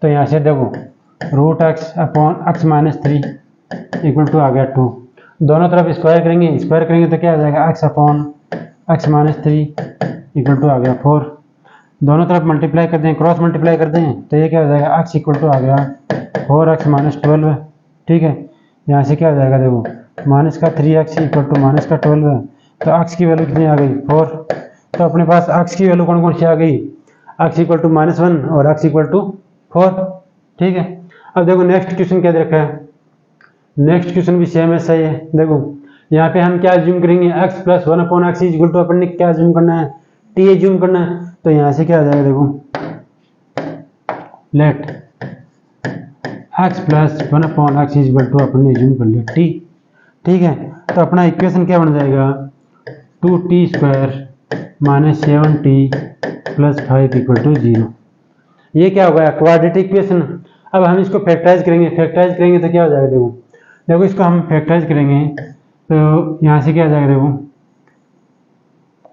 तो यहाँ से देखो रूट x/x-3 इक्वल टू आ गया 2। दोनों तरफ स्क्वायर करेंगे तो क्या आ जाएगा x upon x minus 3 equal to आ गया 4। दोनों तरफ मल्टीप्लाई कर दें, क्रॉस मल्टीप्लाई कर दें तो ये क्या हो जाएगा x इक्वल टू आ गया 4x माइनस 12 है। ठीक है, यहाँ से क्या आ जाएगा देखो माइनस का 3x इक्वल टू माइनस का 12 है, तो x की वैल्यू कितनी आ गई 4। तो अपने पास x की वैल्यू कौन कौन सी आ गई, x इक्वल टू -1 और x इक्वल टू 4। ठीक है, अब देखो नेक्स्ट क्वेश्चन क्या दे रखा है, नेक्स्ट क्वेश्चन भी सेम ऐसा ही है। देखो यहाँ पे हम क्या एज्यूम करेंगे, x plus 1 upon x equal to अपन ने क्या एज्यूम करना है, t एज्यूम करना है। तो यहाँ से क्या आ जाएगा देखो let x plus 1 upon x equal to अपन ने एज्यूम कर लिया t। ठीक है, तो अपना इक्वेशन क्या बन जाएगा 2t square minus 7t plus 5 equal to 0। ये क्या होगा क्वाड्रेटिक इक्वेशन। अब हम इसको फैक्टराइज करेंगे तो क्या हो जाएगा देखो इसको हम फैक्टराइज करेंगे तो यहाँ से क्या आ जाएगा देखो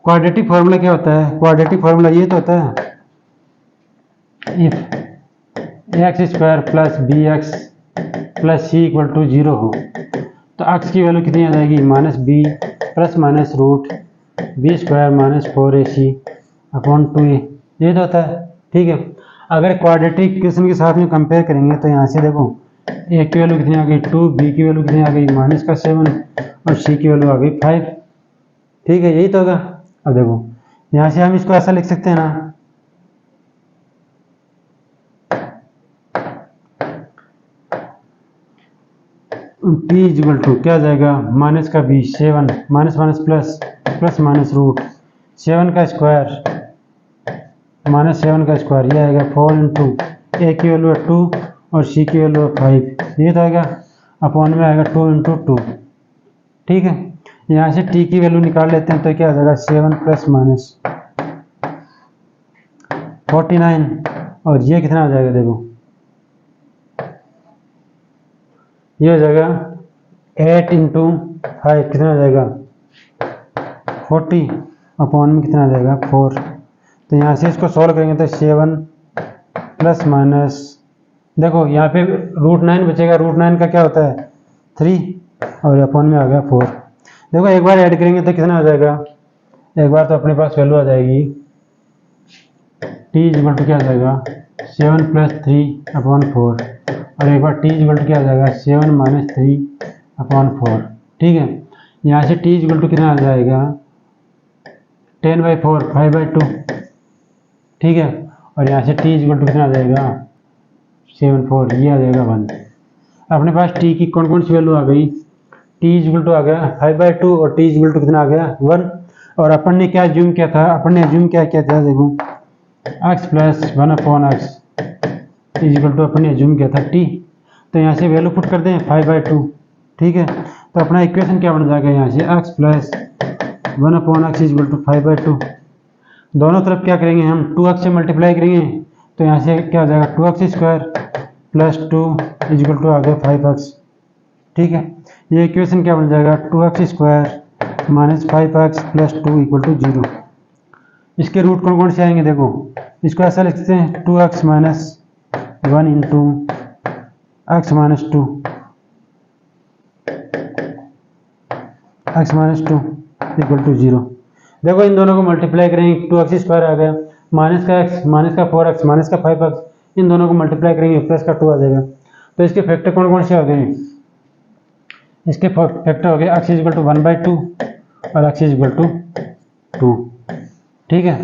क्वाड्रेटिक फार्मूला क्या होता है, क्वाड्रेटिक फार्मूला ये तो होता है if x square plus b x plus c equal to 0 हो तो एक्स की वैल्यू कितनी आ जाएगी minus b plus minus root b square minus 4ac upon 2a, ये तो होता है। ठीक है, अगर क्वाड्रेटिक इक्वेशन के साथ में कंपेयर करेंगे तो यहाँ से देखो ए की वैल्यू कितनी आ गई 2, बी की वैल्यू कितनी आ गई माइनस का 7 और सी की वैल्यू आ गई 5। ठीक है, यही तो होगा। अब देखो यहाँ से हम इसको ऐसा लिख सकते हैं ना t इक्वल टू क्या जाएगा माइनस का b 7 minus minus plus plus minus root 7 का स्क्वायर माइनस 7 का स्क्वायर, ये आएगा 4 इंटू ए की वैल्यू है 2 और सी की वैल्यू है 5, ये तो आएगा अपॉन में आएगा 2 इंटू 2। ठीक है, यहाँ से t की वैल्यू निकाल लेते हैं तो क्या आ जाएगा 7 प्लस माइनस 49 और ये कितना आ जाएगा देखो ये हो जाएगा 8 इंटू 5 कितना आ जाएगा 40 अपॉन में कितना आ जाएगा 4। तो यहाँ से इसको सॉल्व करेंगे तो 7 प्लस माइनस देखो यहाँ पे √9 बचेगा, √9 का क्या होता है 3 और अपॉन में आ गया 4। देखो एक बार ऐड करेंगे तो कितना आ जाएगा, एक बार तो अपने पास वैल्यू आ जाएगी t इक्वल टू क्या आ जाएगा 7 प्लस 3 अपॉन 4 और एक बार t इक्वल टू क्या आ जाएगा 7 माइनस 3 अपॉन 4। ठीक है, यहाँ से t इक्वल टू कितना आ जाएगा 10/4 5/2। ठीक है, और यहाँ से t इक्वल टू कितना आ जाएगा 7/4, ये आ जाएगा 1। अपने पास t की कौन कौन सी वैल्यू आ गई, t इक्वल टू आ गया 5/2 और t इक्वल टू कितना आ गया 1। और अपन ने क्या एज्यूम किया था, अपन ने एज्यूम क्या किया था देखो x plus 1 upon x equal to अपन ने एज्यूम किया था t। तो यहाँ से वैल्यू पुट कर दें 5/2। ठीक है, तो अपना इक्वेशन क्या बन जाएगा यहाँ से x plus 1 upon x equal to 5/2। दोनों तरफ क्या करेंगे हम 2x से मल्टीप्लाई करेंगे तो यहाँ से क्या आ जाएगा 2x square plus 2 equal to आ गया 5x। ठीक है, ये इक्वेशन क्या बन जाएगा 2x square minus 5x plus 2 equal to 0। इसके रूट कौन कौन से आएंगे देखो इसको ऐसा लिख सकते हैं 2x minus 1 into x minus 2 equal to 0। देखो इन दोनों को मल्टीप्लाई करेंगे 2x स्क्वायर आ गया माइनस का x माइनस का 4x माइनस का 5x, इन दोनों को मल्टीप्लाई करेंगे प्लस का 2 आ जाएगा। तो इसके फैक्टर कौन कौन से हो गए, इसके फैक्टर हो गए x इक्वल टू 1/2 और x इक्वल टू 2। ठीक है,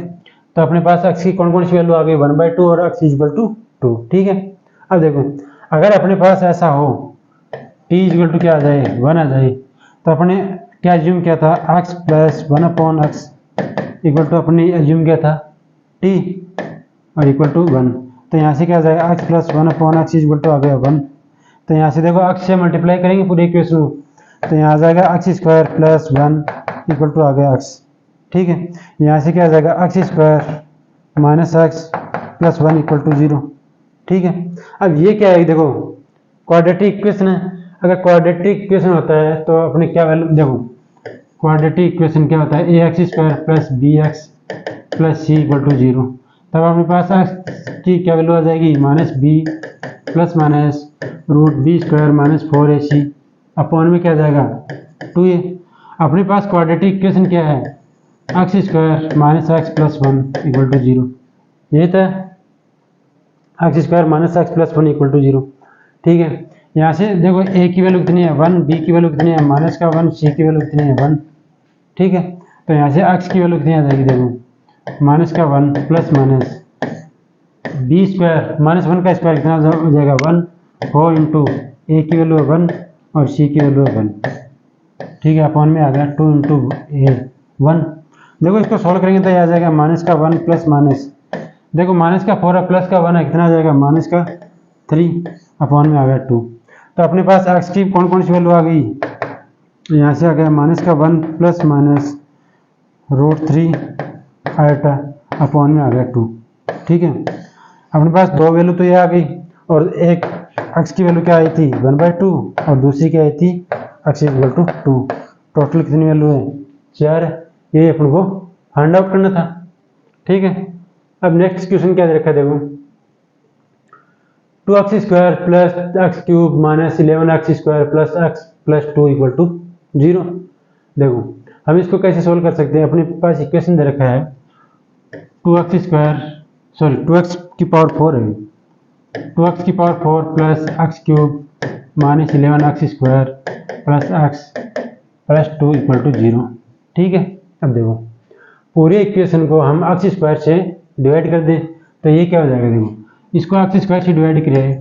तो अपने पास x की कौन कौन सी वैल्यू आ गई 1/2 और x इक्वल टू 2। ठीक है, अब देखो अगर अपने पास ऐसा हो t इक्वल टू क्या आ जाए 1 आ जाए तो अपने क्या एज्यूम किया था x plus 1 upon x equal to अपने एज्यूम किया था t और इक्वल टू 1। तो यहाँ से क्या आ जाएगा x plus 1 upon x equal to आ गया 1। तो यहाँ से देखो x से मल्टीप्लाई करेंगे पूरे इक्वेशन को तो यहाँ आ जाएगा x square plus 1 equal to आ गया x। ठीक है, यहाँ से क्या आ जाएगा x square minus x plus 1 equal to 0। ठीक है, अब ये क्या है देखो क्वाड्रेटिक इक्वेशन है। अगर क्वाड्रेटिक इक्वेशन होता है तो अपने क्या वैल्यू देखो क्वाड्रेटिक इक्वेशन क्या होता है ax square plus bx plus c equal to 0। तब अपने पास x की क्या वैल्यू आ जाएगी minus b plus minus root b square minus 4ac upon में क्या आ जाएगा टू ए। अपने पास क्वाड्रेटिक इक्वेशन क्या है, x square minus x plus one equal to zero. ये था x square minus x plus one equal to zero. ठीक है, यहाँ से देखो ए की वैल्यू कितनी है 1, बी की वैल्यू कितनी है माइनस का 1, सी की वैल्यू कितनी है 1। ठीक है, तो यहाँ से एक्स की वैल्यू कितनी आ जाएगी, देखो माइनस का 1 plus minus b square minus 1 का स्क्वायर कितना हो जाएगा 1, 4 इंटू ए की वैल्यू है 1 और सी की वैल्यू है 1। ठीक है, अपॉन में आ गया 2 इंटू ए 1। देखो इसको सॉल्व करेंगे तो ये आ जाएगा माइनस का 1 प्लस माइनस, देखो माइनस का 4 है प्लस का 1 है, कितना आ जाएगा माइनस का 3 अपॉन में आ गया 2। तो अपने पास एक्स की कौन कौन सी वैल्यू आ गई, यहाँ से आ गया माइनस का 1 प्लस माइनस √3 आयोटा अपॉन में आ गया 2। ठीक है, अपने पास दो वैल्यू तो ये आ गई और एक एक्स की वैल्यू क्या आई थी 1/2 और दूसरी क्या आई थी एक्स इक्वल टू 2। टोटल कितनी वैल्यू है 4 है। ये अपन को फाइंड आउट करना था। ठीक है, अब नेक्स्ट क्वेश्चन क्या दे रखा है, देखो 2x square plus x cube minus 11x square plus x plus 2 equal to 0। देखो हम इसको कैसे सोल्व कर सकते हैं, अपने पास इक्वेशन दे रखा है 2x स्क्वायर सॉरी 2x की पावर 4 है, 2x की power 4 plus x cube minus 11x square plus x plus 2 equal to 0। ठीक है, अब देखो पूरे इक्वेशन को हम एक्स स्क्वायर से डिवाइड कर दें तो ये क्या हो जाएगा, देखो इसको एक्स स्क्वायर से डिवाइड किया है,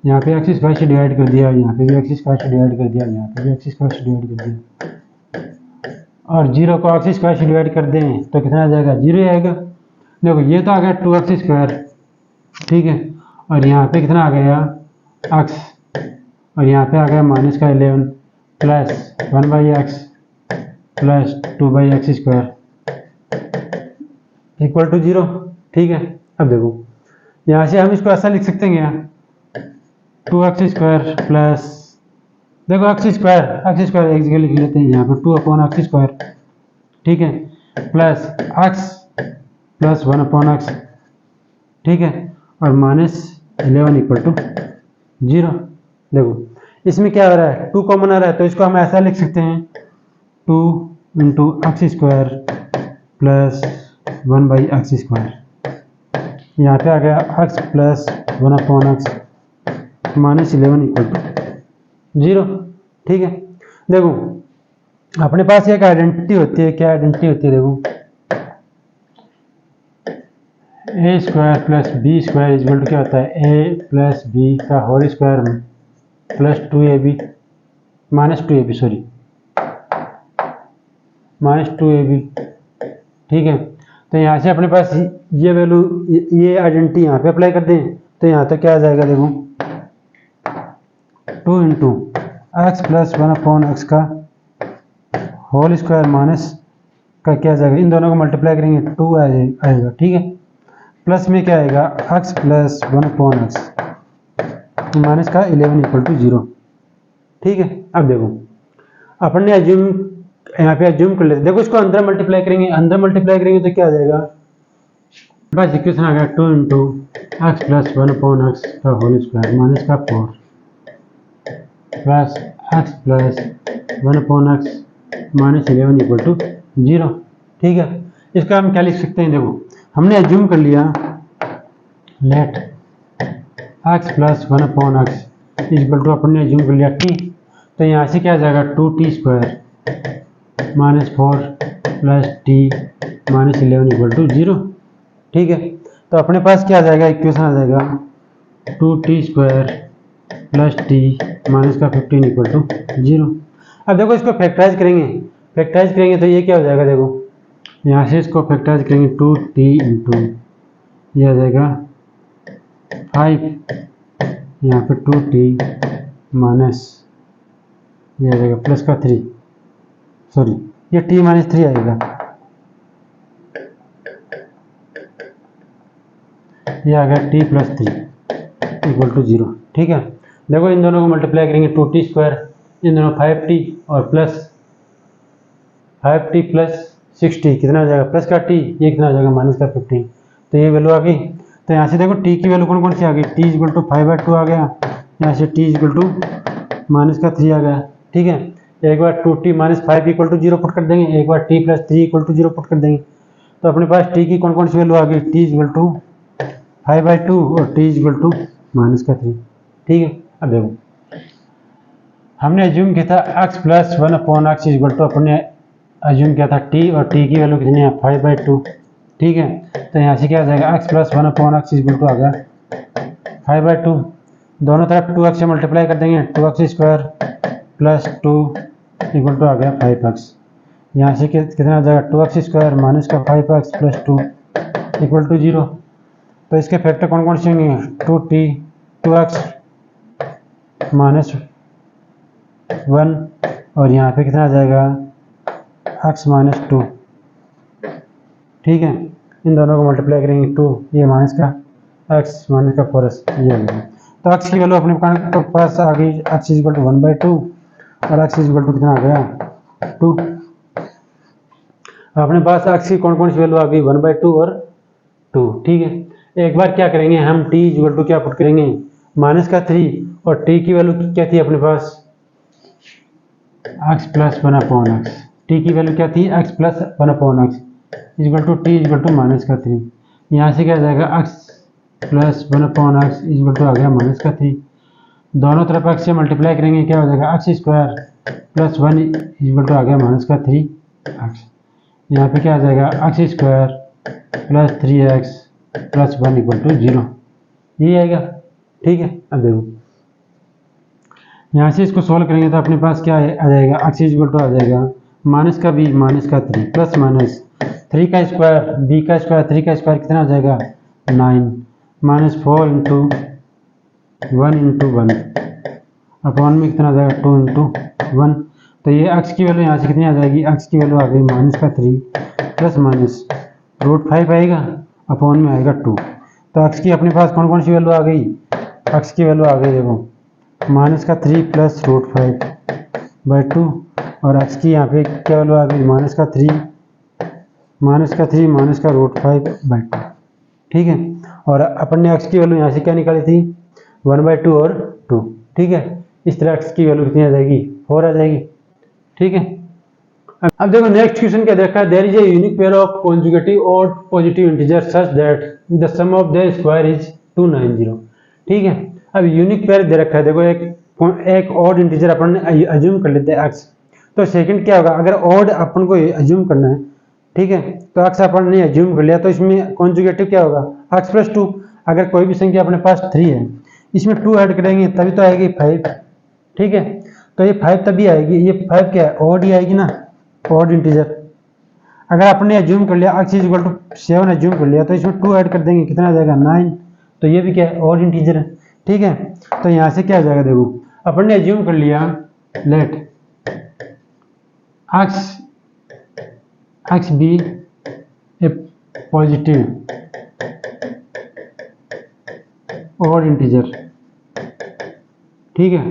यहाँ पे एक्स स्क्वायर से डिवाइड कर दिया, यहाँ पे भी एक्स स्क्वायर से डिवाइड कर दिया, यहाँ पे भी एक्स स्क्वायर से डिवाइड कर दिया और 0 को एक्स स्क्वायर से डिवाइड कर दें तो कितना आ जाएगा 0 आएगा। देखो ये तो आ गया 2x स्क्वायर। ठीक है, और यहाँ पे कितना आ गया x और यहाँ पे आ गया माइनस का 11 plus 1/x plus 2/x square equal to 0। ठीक है, अब देखो यहाँ से हम इसको ऐसा लिख सकते हैं क्या 2x स्क्वायर प्लस देखो एक्स स्क्वायर एक जगह लिख लेते हैं, यहाँ पर 2/x स्क्वायर। ठीक है, प्लस x प्लस 1/x। ठीक है, और माइनस 11 इक्वल टू 0। देखो इसमें क्या हो रहा है 2 कॉमन आ रहा है तो इसको हम ऐसा लिख सकते हैं 2 into x square plus 1/x square. यहाँ पे आ गया x plus 1/x minus 11 equal to 0। ठीक है, देखो अपने पास एक आइडेंटिटी होती है, क्या आइडेंटिटी होती है, देखो a square plus b square equal to क्या होता है ए प्लस बी का whole square plus 2ab minus 2ab sorry minus 2ab। ठीक है, तो यहाँ से अपने पास ये वैल्यू ये आइडेंटिटी यहाँ पे अप्लाई कर दें तो यहाँ तक क्या आ जाएगा, देखो 2 इंटू एक्स प्लस 1/x का होल स्क्वायर माइनस का क्या आ जाएगा, इन दोनों को मल्टीप्लाई करेंगे 2 आएगा। ठीक है, प्लस में क्या आएगा x प्लस 1/x माइनस का 11 इक्वल टू 0। ठीक है, अब देखो अपन ने एज्यूम यहाँ पे एज्यूम कर लेते, देखो इसको अंदर मल्टीप्लाई करेंगे तो क्या आ जाएगा, बस इक्वेशन आ गया 2 इंटू एक्स प्लस 1/x का होल स्क्वायर माइनस का 4 plus x plus 1/x minus 11 equal to 0। ठीक है, इसका हम क्या लिख सकते हैं, देखो हमने एज्यूम कर लिया let x plus 1/x equal to अपन ने एज्यूम कर लिया t, तो यहाँ से क्या आ जाएगा 2t square minus 4 plus t minus 11 equal to 0। ठीक है, तो अपने पास क्या आ जाएगा, इक्वेशन आ जाएगा 2t square plus t minus का 15 इक्वल टू 0। अब देखो इसको फैक्टराइज करेंगे तो ये क्या हो जाएगा, देखो यहाँ से इसको फैक्टराइज करेंगे 2t इंटू ये आ जाएगा 5 यहाँ पे 2t माइनस ये आ जाएगा प्लस का 3 सॉरी ये t माइनस 3 आएगा, ये आ गया t प्लस 3 इक्वल टू 0। ठीक है, देखो इन दोनों को मल्टीप्लाई करेंगे 2t स्क्वायर इन दोनों 5t और प्लस 5t प्लस 6t कितना आ जाएगा प्लस का t, ये कितना आ जाएगा माइनस का 15। तो ये वैल्यू आ गई, तो यहाँ से देखो t की वैल्यू कौन कौन सी आ गई, t इक्वल टू 5/2 आ गया, यहाँ से t इक्वल टू माइनस का 3 आ गया। ठीक है, एक बार 2t minus 5 equal to 0 put कर देंगे, एक बार t plus 3 equal to 0 put कर देंगे। तो अपने पास t की कौन कौन सी वैल्यू आ गई, t इक्वल टू 5/2 और t इक्वल टू -3। ठीक है, अब देखो हमने एज्यूम किया था x plus 1/x equal to, अपने एज्यूम किया था t और t की वैल्यू कितनी है 5/2। ठीक है, तो यहाँ से क्या आ जाएगा x plus 1/x equal to आ गया 5/2। दोनों तरफ 2x से मल्टीप्लाई कर देंगे, 2x square plus 2 equal to आ गया 5x। यहाँ से कितना आ जाएगा 2x स्क्वायर माइनस का 5x प्लस 2 इक्वल टू 0। तो इसके फैक्टर कौन कौन से होंगे, 2t 2x माइनस 1 और यहाँ पे कितना आ जाएगा x माइनस 2। ठीक है, इन दोनों को मल्टीप्लाई करेंगे 2, ये माइनस का x माइनस का 4x, ये हो गया। तो x की वैल्यू अपने पास आ गई, x इक्वल टू 1/2 और x इक्वल टू कितना आ गया 2। अपने पास x की कौन कौन सी वैल्यू आ गई 1/2 और 2। ठीक है, एक बार क्या करेंगे हम t इक्वल टू क्या पुट करेंगे -3 और t की वैल्यू क्या थी अपने पास x प्लस 1/x। t की वैल्यू क्या थी x plus 1/x equal to t equal to -3। यहाँ से क्या आ जाएगा x plus 1/x equal to आ गया -3। दोनों तरफ x से मल्टीप्लाई करेंगे, क्या हो जाएगा x square plus 1 equal to आ गया -3x। यहाँ पे क्या आ जाएगा x square plus 3x plus 1 equal to 0, यही आएगा। ठीक है, अब देखो यहाँ से इसको सॉल्व करेंगे तो अपने पास क्या आ जाएगा x इक्वल टू आ जाएगा माइनस का b माइनस का 3 प्लस माइनस 3 का स्क्वायर b का स्क्वायर 3 का स्क्वायर कितना आ जाएगा 9 माइनस 4 इंटू 1 इंटू 1 अपॉन में कितना आ जाएगा 2 इंटू 1। तो ये x की वैल्यू यहाँ से कितनी आ जाएगी, x की वैल्यू आ गई -3 प्लस माइनस √5 आएगा अपॉन में आएगा 2। तो x की अपने पास कौन कौन सी वैल्यू आ गई, x की वैल्यू आ गई देखो -3 प्लस √5/2 और x की यहाँ पे क्या वैल्यू आ गई -3 माइनस का √5/2। ठीक है, और अपन ने x की वैल्यू यहाँ से क्या निकाली थी 1/2 और 2। ठीक है, इस तरह x की वैल्यू कितनी आ जाएगी 4 आ जाएगी। ठीक है, अब देखो नेक्स्ट क्वेश्चन क्या देखा है, there is a unique pair of conjugative और positive integer such that the sum of their square is 290। ठीक है, अब यूनिक पेयर दे रखा है, देखो एक ऑड इंटीजर अपन अज्यूम कर लेते हैं x। तो सेकंड क्या होगा, अगर ऑड अपन को अज्यूम करना है, ठीक है, तो x अपन ने अज्यूम कर लिया, तो इसमें कॉन्जुगेटिव क्या होगा x प्लस 2। अगर कोई भी संख्या अपने पास 3 है, इसमें 2 ऐड करेंगे तभी तो आएगी 5। ठीक है, तो ये 5 तभी आएगी, ये 5 क्या है ऑड ही आएगी ना, ऑड इंटीजर। अगर आपने अज्यूम कर लिया x इक्वल टू 7 अज्यूम कर लिया, तो इसमें 2 ऐड कर देंगे कितना आ जाएगा 9, तो ये भी क्या है ऑड इंटीजर है। ठीक है, तो यहाँ से क्या आ जाएगा, देखो अपन ने अज्यूम कर लिया लेट x बी ए पॉजिटिव ऑड इंटीजर। ठीक है,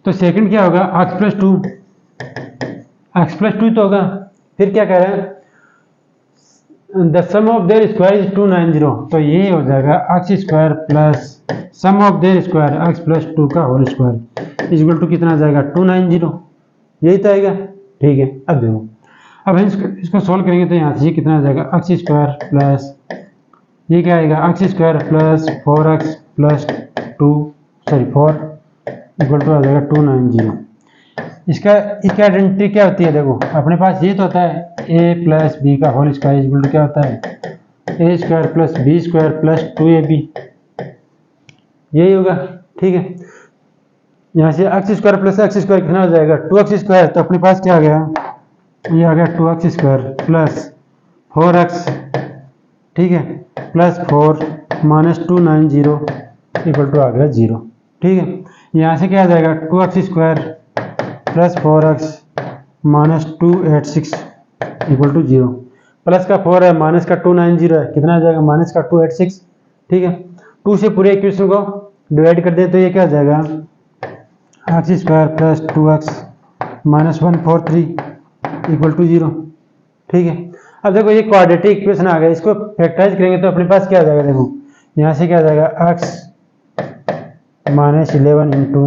तो सेकंड क्या होगा x प्लस 2 तो होगा, फिर क्या कह रहे हैं the sum of their square is 290, तो ये हो जाएगा x square plus sum of their square x plus 2 का होल स्क्वायर इक्वल टू कितना आ जाएगा 290, यही तो आएगा। ठीक है, अब देखो अब हम इसको सोल्व करेंगे तो यहाँ से कितना आ जाएगा x स्क्वायर प्लस ये क्या आएगा x square plus 4x plus 4 equal to आ जाएगा 290। इसकी आइडेंटिटी क्या होती है, देखो अपने पास ये तो होता है a प्लस बी का होल स्क्वायर इक्वल टू क्या होता है a square plus b square plus 2ab, यही होगा। ठीक है, यहाँ से x square plus x square कितना हो जाएगा 2x स्क्वायर, तो अपने पास क्या आ गया, ये आ गया 2x स्क्वायर प्लस 4x, ठीक है, प्लस 4 माइनस 290 इक्वल टू आ गया 0। ठीक है, यहाँ से क्या आ जाएगा 2x square plus 4x minus 286 equal to 0, plus का 4 है माइनस का 290 है, कितना आ जाएगा माइनस का 286। ठीक है, 2 से पूरे इक्वेशन को डिवाइड कर दे तो ये क्या आ जाएगा x square plus 2x minus 143 equal to 0। ठीक है, अब देखो ये क्वाड्रेटिक इक्वेशन आ गया, इसको फैक्टराइज करेंगे तो अपने पास क्या आ जाएगा, देखो यहाँ से क्या आ जाएगा x minus 11 into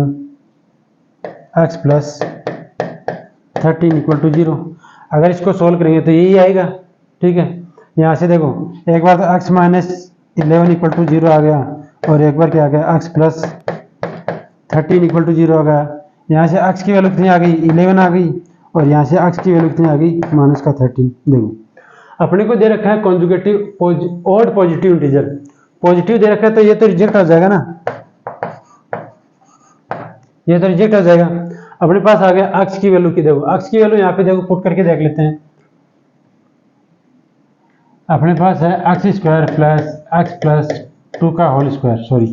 x plus 13 equal to 0। अगर इसको सोल्व करेंगे तो यही आएगा, ठीक है। यहाँ से देखो, एक बार तो एक्स माइनस 11 इक्वल टू 0 आ गया, और एक बार क्या आ गया, एक्स प्लस 13 इक्वल टू 0 आ गया। यहाँ से एक्स की वैल्यू कितनी आ गई, 11 आ गई, और यहाँ से एक्स की वैल्यू कितनी आ गई, माइनस का 13। देखो अपने को दे रखा है conjugative odd positive integer, positive दे रखा है तो ये तो रिजेक्ट हो जाएगा ना, ये तो रिजेक्ट हो जाएगा। अपने पास आ गया एक्स की वैल्यू की, देखो एक्स की वैल्यू यहाँ पे देखो पुट करके देख लेते हैं। अपने पास है एक्स स्क्वायर प्लस 2 का होल स्क्वायर, सॉरी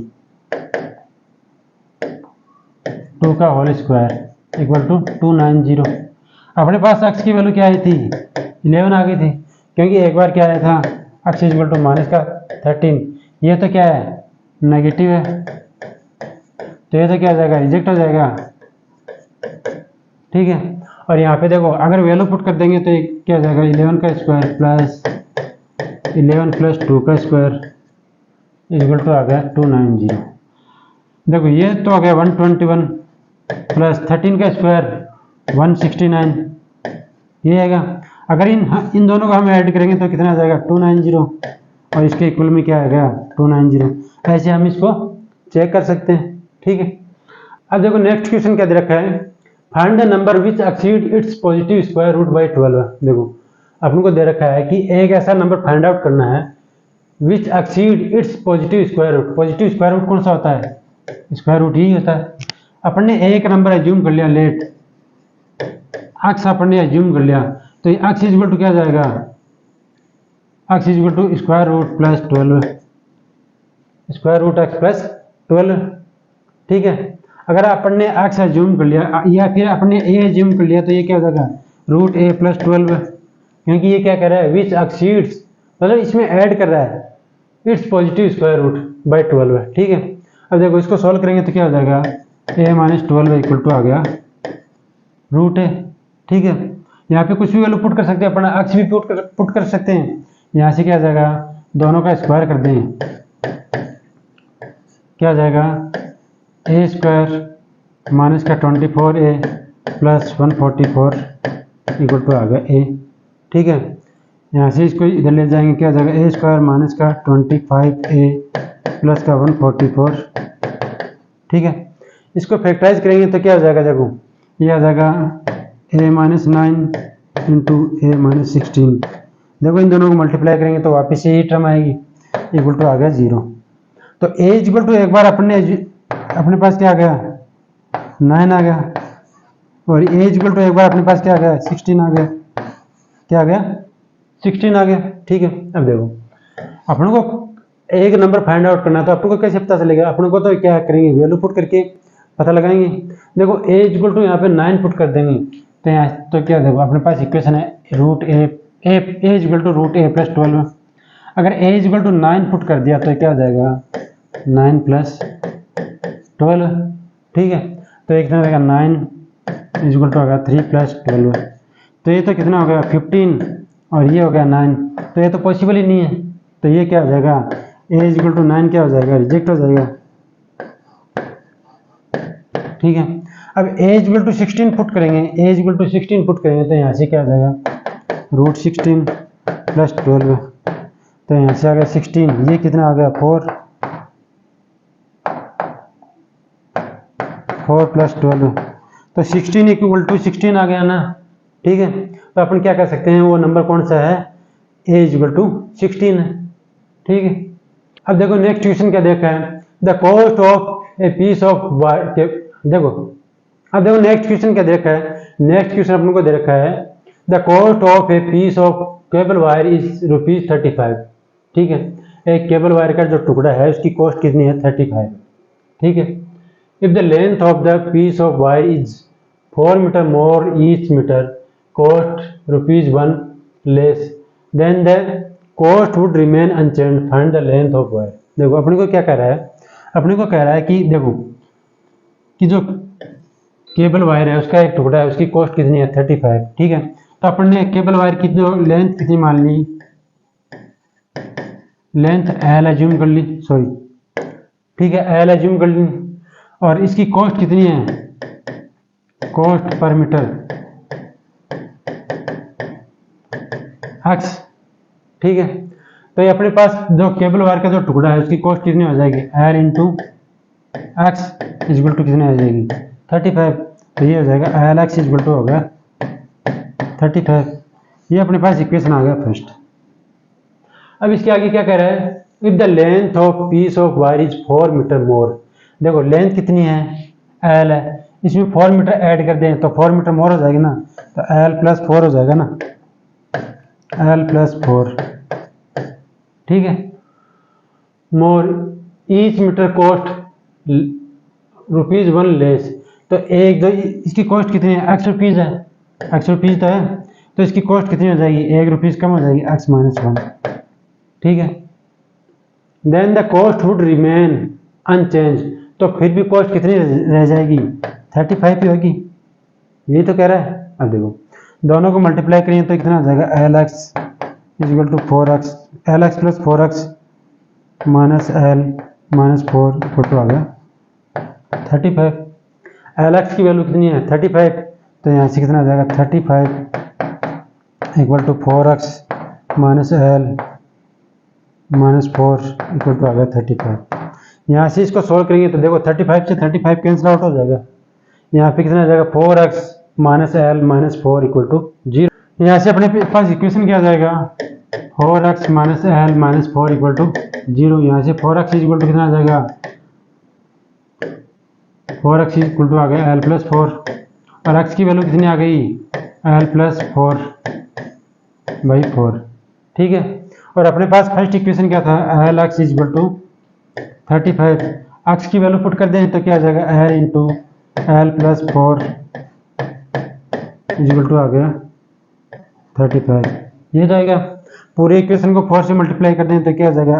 2 का होल स्क्वायर इक्वल टू 290। अपने पास एक्स की वैल्यू क्या आई थी, 11 आ गई थी, क्योंकि एक बार क्या आया था एक्स इक्वल टू माइनस का 13। ये तो क्या है, नेगेटिव है, तो ये तो क्या हो जाएगा, रिजेक्ट हो जाएगा, ठीक है। और यहाँ पे देखो अगर वैल्यू पुट कर देंगे तो क्या हो जाएगा, 11 का स्क्वायर प्लस 11 प्लस 2 का स्क्वायर इक्वल टू आ गया 290। देखो ये तो आ गया 121 प्लस 13 का स्क्वायर 169, ये आएगा। अगर इन दोनों को हम ऐड करेंगे तो कितना आ जाएगा, 290, और इसके इक्वल में क्या आएगा, 290। ऐसे हम इसको चेक कर सकते हैं, ठीक है। अब देखो नेक्स्ट क्वेश्चन क्या दे रखा है, find the number which exceed its positive square root by 12। देखो अपन को दे रखा है कि एक ऐसा नंबर फाइंड आउट करना है which exceed its positive square root. Positive square root कौन सा होता है, स्क्वायर रूट ही होता है। अपन ने एक नंबर एज्यूम कर लिया, लेट एक्स अपन ने एज्यूम कर लिया, तो ये एक्स इक्वल टू क्या जाएगा, x equal to square root plus 12, square root x plus 12, ठीक है। अगर अपन ने एक्स एज्यूम कर लिया या फिर अपन ने ए एज्यूम कर लिया तो ये क्या हो जाएगा, रूट ए प्लस 12, क्योंकि ये क्या कर रहा है, विच एक्सीड्स, मतलब इसमें ऐड कर रहा है its positive square root by 12, ठीक है। अब देखो इसको सॉल्व करेंगे तो क्या हो जाएगा, ए माइनस 12 इक्वल टू आ गया रूट ए, ठीक है। यहाँ पे कुछ भी वैल्यू पुट कर सकते हैं, अपना एक्स भी पुट कर सकते हैं। यहाँ से क्या आ जाएगा, दोनों का स्क्वायर कर दें, क्या आ जाएगा, ए स्क्वायर माइनस का 24a प्लस 144 इक्वल टू आ गया ए, ठीक है। यहाँ से इसको इधर ले जाएंगे, क्या आ जाएगा, ए स्क्वायर माइनस का 25a प्लस का 144, ठीक है। इसको फैक्टराइज करेंगे तो क्या हो जाएगा, देखो ये आ जाएगा a minus 9 into A minus 16। देखो इन दोनों को मल्टीप्लाई करेंगे तो वापस से यही टर्म आएगी, इक्वल टू आ गया 0। तो a इक्वल टू एक बार अपने पास क्या आ गया, 9 आ गया, और a इक्वल टू एक बार अपने पास क्या आ गया, 16 आ गया, क्या आ गया, 16 आ गया, ठीक है। अब देखो अपन को एक नंबर फाइंड आउट करना है तो अपन को कैसे पता चलेगा, अपन को तो क्या करेंगे, वैल्यू पुट करके पता लगाएंगे। देखो a इक्वल टू यहाँ पे 9 पुट कर देंगे तो यहाँ तो क्या, देखो अपने पास इक्वेशन है root a equal to root a plus 12। अगर a इक्वल टू 9 पुट कर दिया तो क्या हो जाएगा, 9 प्लस 12, ठीक है। तो एक तरह का 9 इक्वल टू होगा 3 प्लस 12, तो ये तो कितना हो गया 15, और ये हो गया 9, तो ये तो पॉसिबल ही नहीं है, तो ये क्या हो जाएगा, a इक्वल टू 9 क्या हो जाएगा, रिजेक्ट हो जाएगा, ठीक है। अब a इक्वल टू 16 पुट करेंगे, a इक्वल टू 16 पुट करेंगे तो यहाँ से क्या हो जाएगा, रूट 16 प्लस 12, तो यहाँ से आ गया 16, ये कितना आ गया 4 प्लस 12, तो 16 इक्वल टू 16 आ गया ना, ठीक है। तो अपन क्या कर सकते हैं, वो नंबर कौन सा है, a इक्वल टू 16 है, ठीक है। अब देखो नेक्स्ट क्वेश्चन क्या देखा है, the cost of a piece of wire, देखो अब देखो नेक्स्ट क्वेश्चन क्या देखा है, नेक्स्ट क्वेश्चन अपन को दे रखा है the cost of a piece of cable wire is ₹35, ठीक है। एक केबल वायर का जो टुकड़ा है उसकी कॉस्ट कितनी है, 35, ठीक है। If the length of the piece of wire is 4 metre more each metre cost ₹1 less than the cost would remain unchanged, find the length of wire. देखो अपने को क्या कह रहा है, अपने को कह रहा है कि देखो कि जो केबल वायर है उसका एक टुकड़ा है, उसकी कॉस्ट कितनी है 35, ठीक है। तो अपन ने केबल वायर की जो लेंथ कितनी मान ली, लेंथ एल एज्यूम कर ली, सॉरी, ठीक है, एल एज्यूम कर ली, और इसकी कॉस्ट कितनी है कॉस्ट पर मीटर एक्स, ठीक है। तो ये अपने पास जो केबल वायर का जो टुकड़ा है उसकी कॉस्ट कितनी हो जाएगी, L into x equal to कितनी आ जाएगी 35। तो ये हो जाएगा एल एक्स इजल टू हो गया 35। ये अपने पास इक्वेशन आ गया फर्स्ट। अब इसके आगे क्या कह रहा है, if the length of piece of wire is 4 metre more. देखो लेंथ कितनी है, एल है, इसमें 4 मीटर ऐड कर दें तो 4 मीटर मोर हो जाएगी ना, तो एल प्लस 4 हो जाएगा ना, एल प्लस 4, ठीक है। More each metre cost ₹1 less. तो एक जो इसकी कॉस्ट कितनी है, एक्स रुपीज़ है, एक्स रुपीज़ तो है, तो इसकी कॉस्ट कितनी हो जाएगी, ₹1 कम हो जाएगी, एक्स माइनस 1, ठीक है। Then the cost would remain unchanged. तो फिर भी कॉस्ट कितनी रह जाएगी, 35 ही होगी, यही तो कह रहा है। अब देखो दोनों को मल्टीप्लाई करेंगे तो कितना हो जाएगा, l x equal to 4x, l x plus 4x minus L minus 4 equal to आ गया 35। एल एक्स की वैल्यू कितनी है 35, तो यहाँ से कितना आ जाएगा 35 equal to 4x minus L minus 4 equal to आ गया 35। यहाँ से इसको सोल्व करेंगे तो देखो 35 से 35 कैंसिल आउट हो जाएगा, यहाँ पे कितना आ जाएगा 4x minus L minus 4 equal to 0। यहाँ से अपने पास इक्वेशन क्या आ जाएगा, 4x minus L minus 4 equal to 0। यहाँ से 4x इक्वल टू कितना आ जाएगा, 4x इक्वल टू आ गया एल प्लस 4, और x की वैल्यू कितनी आ गई, एल प्लस 4/4, ठीक है। और अपने पास फर्स्ट इक्वेशन क्या था, l x equal to 35, x की वैल्यू पुट कर दें तो क्या आ जाएगा, l into l plus 4 equal to आ गया 35। ये जाएगा पूरे इक्वेशन को 4 से मल्टीप्लाई कर दें तो क्या आ जाएगा,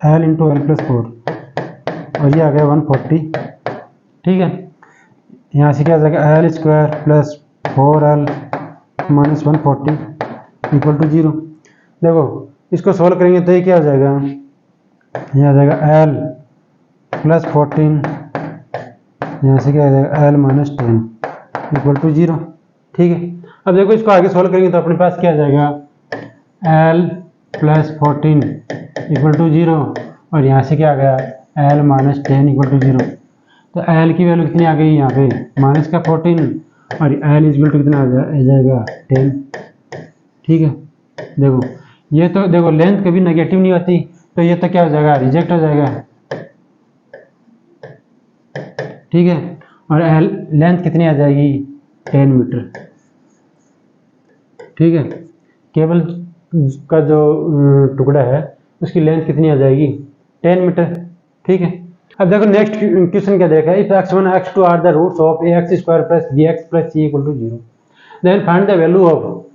एल इंटू एल प्लस 4, और ये आ गया 140, ठीक है। यहाँ से क्या आ जाएगा, L square plus 4l minus 140 equal to 0। देखो इसको सोल्व करेंगे तो ये क्या हो जाएगा, ये आ जाएगा एल प्लस 14, यहाँ से क्या आ जाएगा एल माइनस 10 इक्वल टू 0, ठीक है। अब देखो इसको आगे सोल्व करेंगे तो अपने पास क्या आ जाएगा, एल प्लस 14 इक्वल टू 0, और यहाँ से क्या आ गया, एल माइनस 10 इक्वल टू 0। तो एल की वैल्यू कितनी आ गई यहाँ पे, माइनस का 14, और एल इक्वल टू कितना आ जाएगा 10, ठीक है। देखो ये तो देखो लेंथ कभी नेगेटिव नहीं होती, तो ये तो क्या हो जाएगा, रिजेक्ट हो जाएगा, ठीक है। और एल लेंथ कितनी आ जाएगी, 10 मीटर, ठीक है। केबल का जो टुकड़ा है उसकी लेंथ कितनी आ जाएगी, 10 मीटर, ठीक है। अब देखो नेक्स्ट क्वेश्चन क्या देखा है, if x1 x2 are the roots of ax square plus bx plus c equal to 0, then find the value of,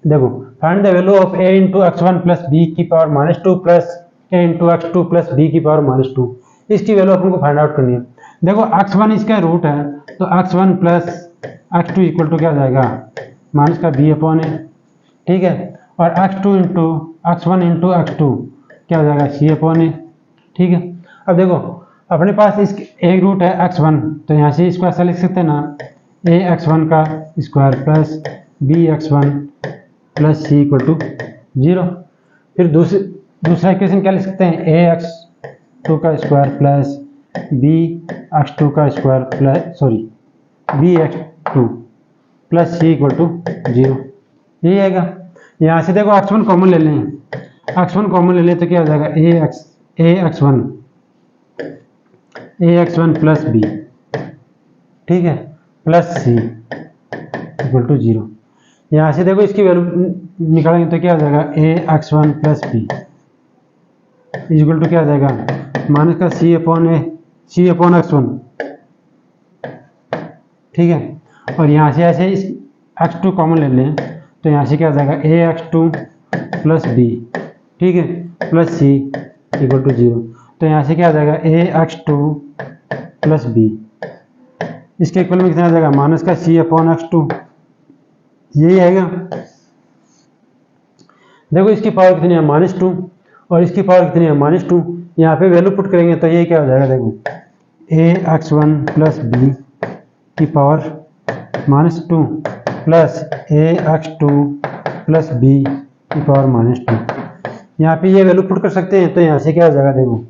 देखो find the value of a into x1 plus b की power minus 2 plus a into x2 plus b की power minus 2, इसकी value अपन को find out करनी है। देखो x1 इसका root है, तो x1 plus x2 equal to क्या आ जाएगा, माइनस का b अपॉन a, ठीक है। और x2 into x1 into x2 क्या हो जाएगा, c अपॉन a, ठीक है। अब देखो अपने पास इस एक रूट है x1, तो यहाँ से इसको ऐसा लिख सकते हैं ना, a x1 का square plus b x1 plus c equal to 0। फिर दूसरा इक्वेशन क्या लिख सकते हैं, a x2 का स्क्वायर प्लस b x2 का square plus b x2 plus c equal to 0, यही आएगा। यहाँ से देखो x1 कॉमन ले लें, x1 कॉमन ले लें तो क्या हो जाएगा, a x1 प्लस b, ठीक है, प्लस c इक्वल टू 0। यहाँ से देखो इसकी वैल्यू निकालेंगे तो क्या हो जाएगा, a x1 plus b equal to क्या हो जाएगा, माइनस का c अपॉन x1, ठीक है। और यहाँ से ऐसे इस x2 कॉमन ले लें तो यहाँ से क्या हो जाएगा, a x2 प्लस b, ठीक है, प्लस c इक्वल टू 0। तो यहाँ से क्या आ जाएगा, a x2 प्लस b, इसके इक्वल में कितना आ जाएगा, माइनस का c अपॉन x2, यही आएगा। देखो इसकी पावर कितनी है, -2, और इसकी पावर कितनी है, -2। यहाँ पे वैल्यू पुट करेंगे तो ये क्या हो जाएगा, देखो a x1 प्लस b की power -2 plus ax2 plus b की पावर -2। यहाँ पे ये वैल्यू पुट कर सकते हैं, तो यहाँ से क्या हो जाएगा, देखो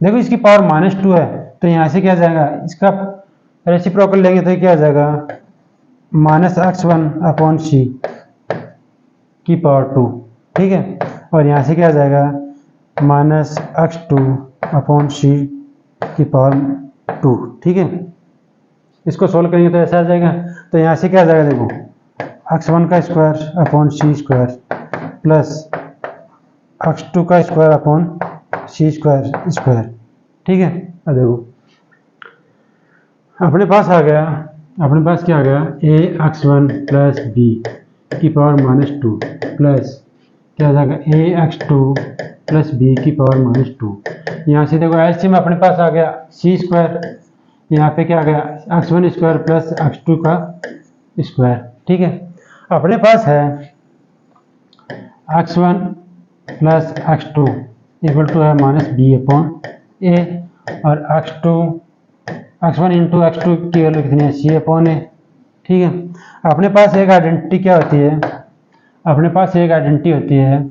देखो इसकी पावर -2 है, तो यहाँ से क्या हो जाएगा, इसका रेसिप्रोकल लेंगे तो क्या हो जाएगा, -x1/c की पावर 2, ठीक है। और यहाँ से क्या आ जाएगा, -x2/c की पावर 2, ठीक है। इसको सोल्व करेंगे तो ऐसा आ जाएगा। तो यहाँ से क्या आ जाएगा, देखो x1 का स्क्वायर/c² प्लस x2 का स्क्वायर/c², ठीक है। अब देखो अपने पास आ गया, अपने पास क्या आ गया, ax1 प्लस b की पावर -2 प्लस क्या आ जाएगा, ax2 प्लस b की पावर -2। यहाँ से देखो एलसीएम अपने पास आ गया c², यहाँ पे क्या आ गया, x1 स्क्वायर प्लस x2 का स्क्वायर, ठीक है। अपने पास है x1 plus x2 equal to है -b/a और x1 इंटू x2 की वैल्यू कितनी है, c/a, ठीक है। अपने पास एक आइडेंटिटी क्या होती है, अपने पास एक आइडेंटिटी होती है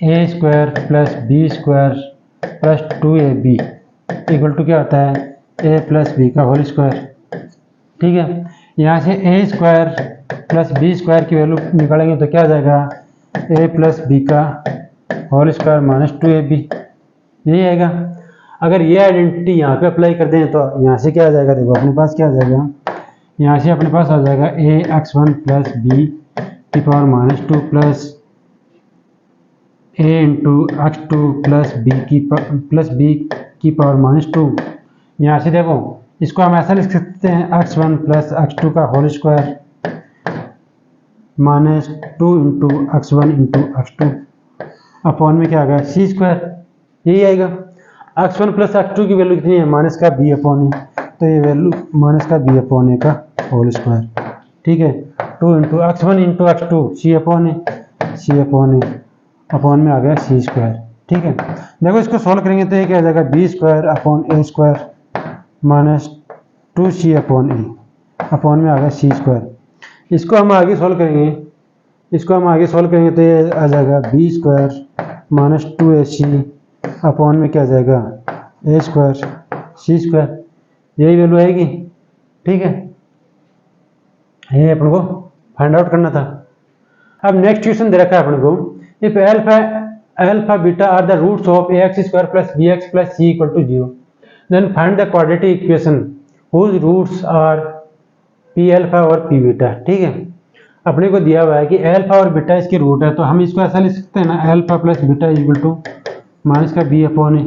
a² plus b² plus 2ab equal to क्या होता है, a प्लस b का होल स्क्वायर, ठीक है। यहाँ से a² प्लस b² की वैल्यू निकालेंगे तो क्या आ जाएगा, a प्लस b का होल स्क्वायर -2ab, यही आएगा। अगर ये आइडेंटिटी यहाँ पे अप्लाई कर दें तो यहाँ से क्या आ जाएगा, देखो अपने पास क्या आ जाएगा, यहाँ से अपने पास आ जाएगा ax1 प्लस b की power -2 plus a into x2 plus b की पावर -2। यहाँ से देखो इसको हम ऐसा लिख सकते हैं, x1 प्लस x2 का whole square -2 into x1 into x2 upon में क्या आ गया, c², यही आएगा। x1 प्लस x2 की वैल्यू कितनी है, -b/a, तो ये वैल्यू -b/a का होल स्क्वायर, ठीक है। 2 into x1 into x2 c/a upon में आ गया c², ठीक है। देखो इसको सॉल्व करेंगे तो ये क्या आ जाएगा, b²/a² -2c/a अपॉन में आ गया c²। इसको हम आगे सॉल्व करेंगे, तो ये आ जाएगा b² -2ac अपॉन में क्या आ जाएगा, a² c², यही वैल्यू आएगी, ठीक है। ये अपन को फाइंड आउट करना था। अब नेक्स्ट क्वेश्चन दे रखा है अपन को, if alpha beta are the roots of ax² plus bx plus c equal to 0, then find the quadratic equation whose roots are p alpha और p बीटा, ठीक है। अपने को दिया हुआ है कि अल्फा और बीटा इसके रूट है, तो हम इसको ऐसा लिख सकते हैं ना, alpha plus beta equal to -b/a,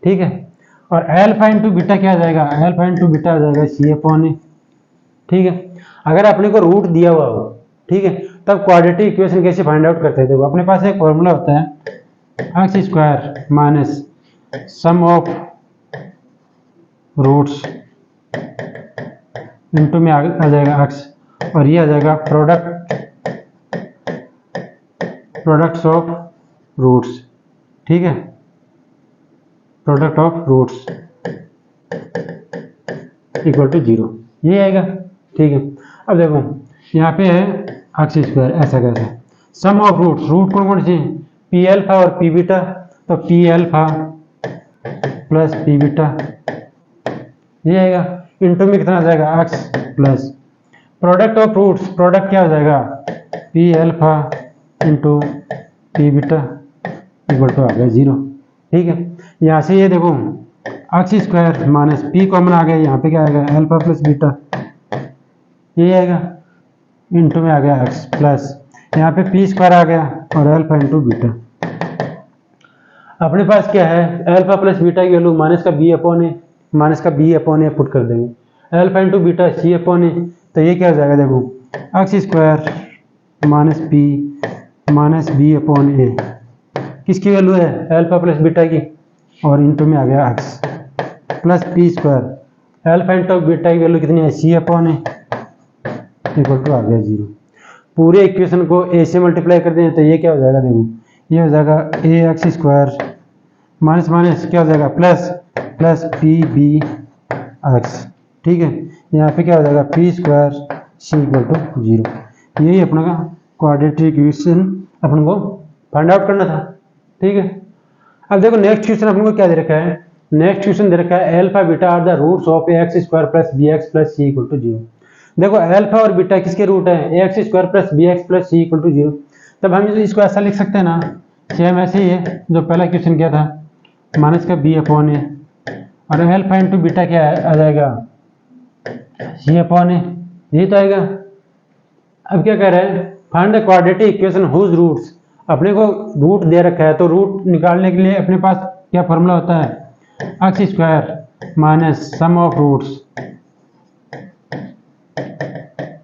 ठीक है। और अल्फा इंटू बीटा क्या आ जाएगा, अल्फा इंटू बीटा आ जाएगा c/a, ठीक है। अगर अपने को रूट दिया हुआ हो, ठीक है, तब क्वाड्रेटिक इक्वेशन कैसे फाइंड आउट करते हैं, देखो अपने पास एक फॉर्मूला होता है x² minus sum of roots into में आ जाएगा x, और ये आ जाएगा प्रोडक्ट्स ऑफ रूट्स, ठीक है, product of roots equal to 0, ये आएगा, ठीक है। अब देखो यहाँ पे है x², ऐसा कैसे, सम ऑफ रूट्स, रूट कौन कौन सी, p अल्फा और p बीटा, तो p alpha plus p beta, ये आएगा, इंटू में कितना आ जाएगा x plus product of roots, product क्या हो जाएगा, p alpha into p beta equal to आ गया 0, ठीक है। यहाँ से ये देखो x² माइनस p कॉमन आ गया, यहाँ पे क्या आएगा, अल्फा प्लस बीटा, ये आएगा, इंटू में आ गया x प्लस यहाँ पे p² आ गया और अल्फा इंटू बीटा। अपने पास क्या है, अल्फा प्लस बीटा की वैल्यू -b/a पुट कर देंगे, अल्फा इंटू बीटा c/a, तो ये क्या हो जाएगा, देखो x² माइनस p -b/a किसकी वैल्यू है, अल्फा प्लस बीटा की, और इंटू में आ गया x plus p², alpha into beta की वैल्यू कितनी है, c/a इक्वल टू आ गया 0। पूरे इक्वेशन को a से मल्टीप्लाई कर दें तो ये क्या हो जाएगा, देखो ये हो जाएगा ax² माइनस क्या हो जाएगा, प्लस pbx, ठीक है। यहाँ पे क्या हो जाएगा p square c equal to 0। यही अपना का क्वाड्रेटिक इक्वेशन अपन को फाइंड आउट करना था। ठीक है, अब देखो नेक्स्ट क्वेश्चन अपन को क्या दे रखा है। नेक्स्ट क्वेश्चन दे रखा है alpha beta are the roots of a x square plus b x plus c equal to 0। देखो अल्फा और बीटा किसके रूट है, a x square plus b x plus c equal to 0। तब हम इसको ऐसा लिख सकते हैं ना, सेम ऐसे ही है जो पहला क्वेश्चन किया था, माइनस का बी अपॉन ए, और अल्फा इंटू बीटा क्या आ जाएगा, सी अपॉन ए, यही तो आएगा। अब क्या कह रहे हैं, find the quadratic equation whose roots. अपने को रूट दे रखा है तो रूट निकालने के लिए अपने पास क्या फॉर्मूला होता है, x square minus sum of roots,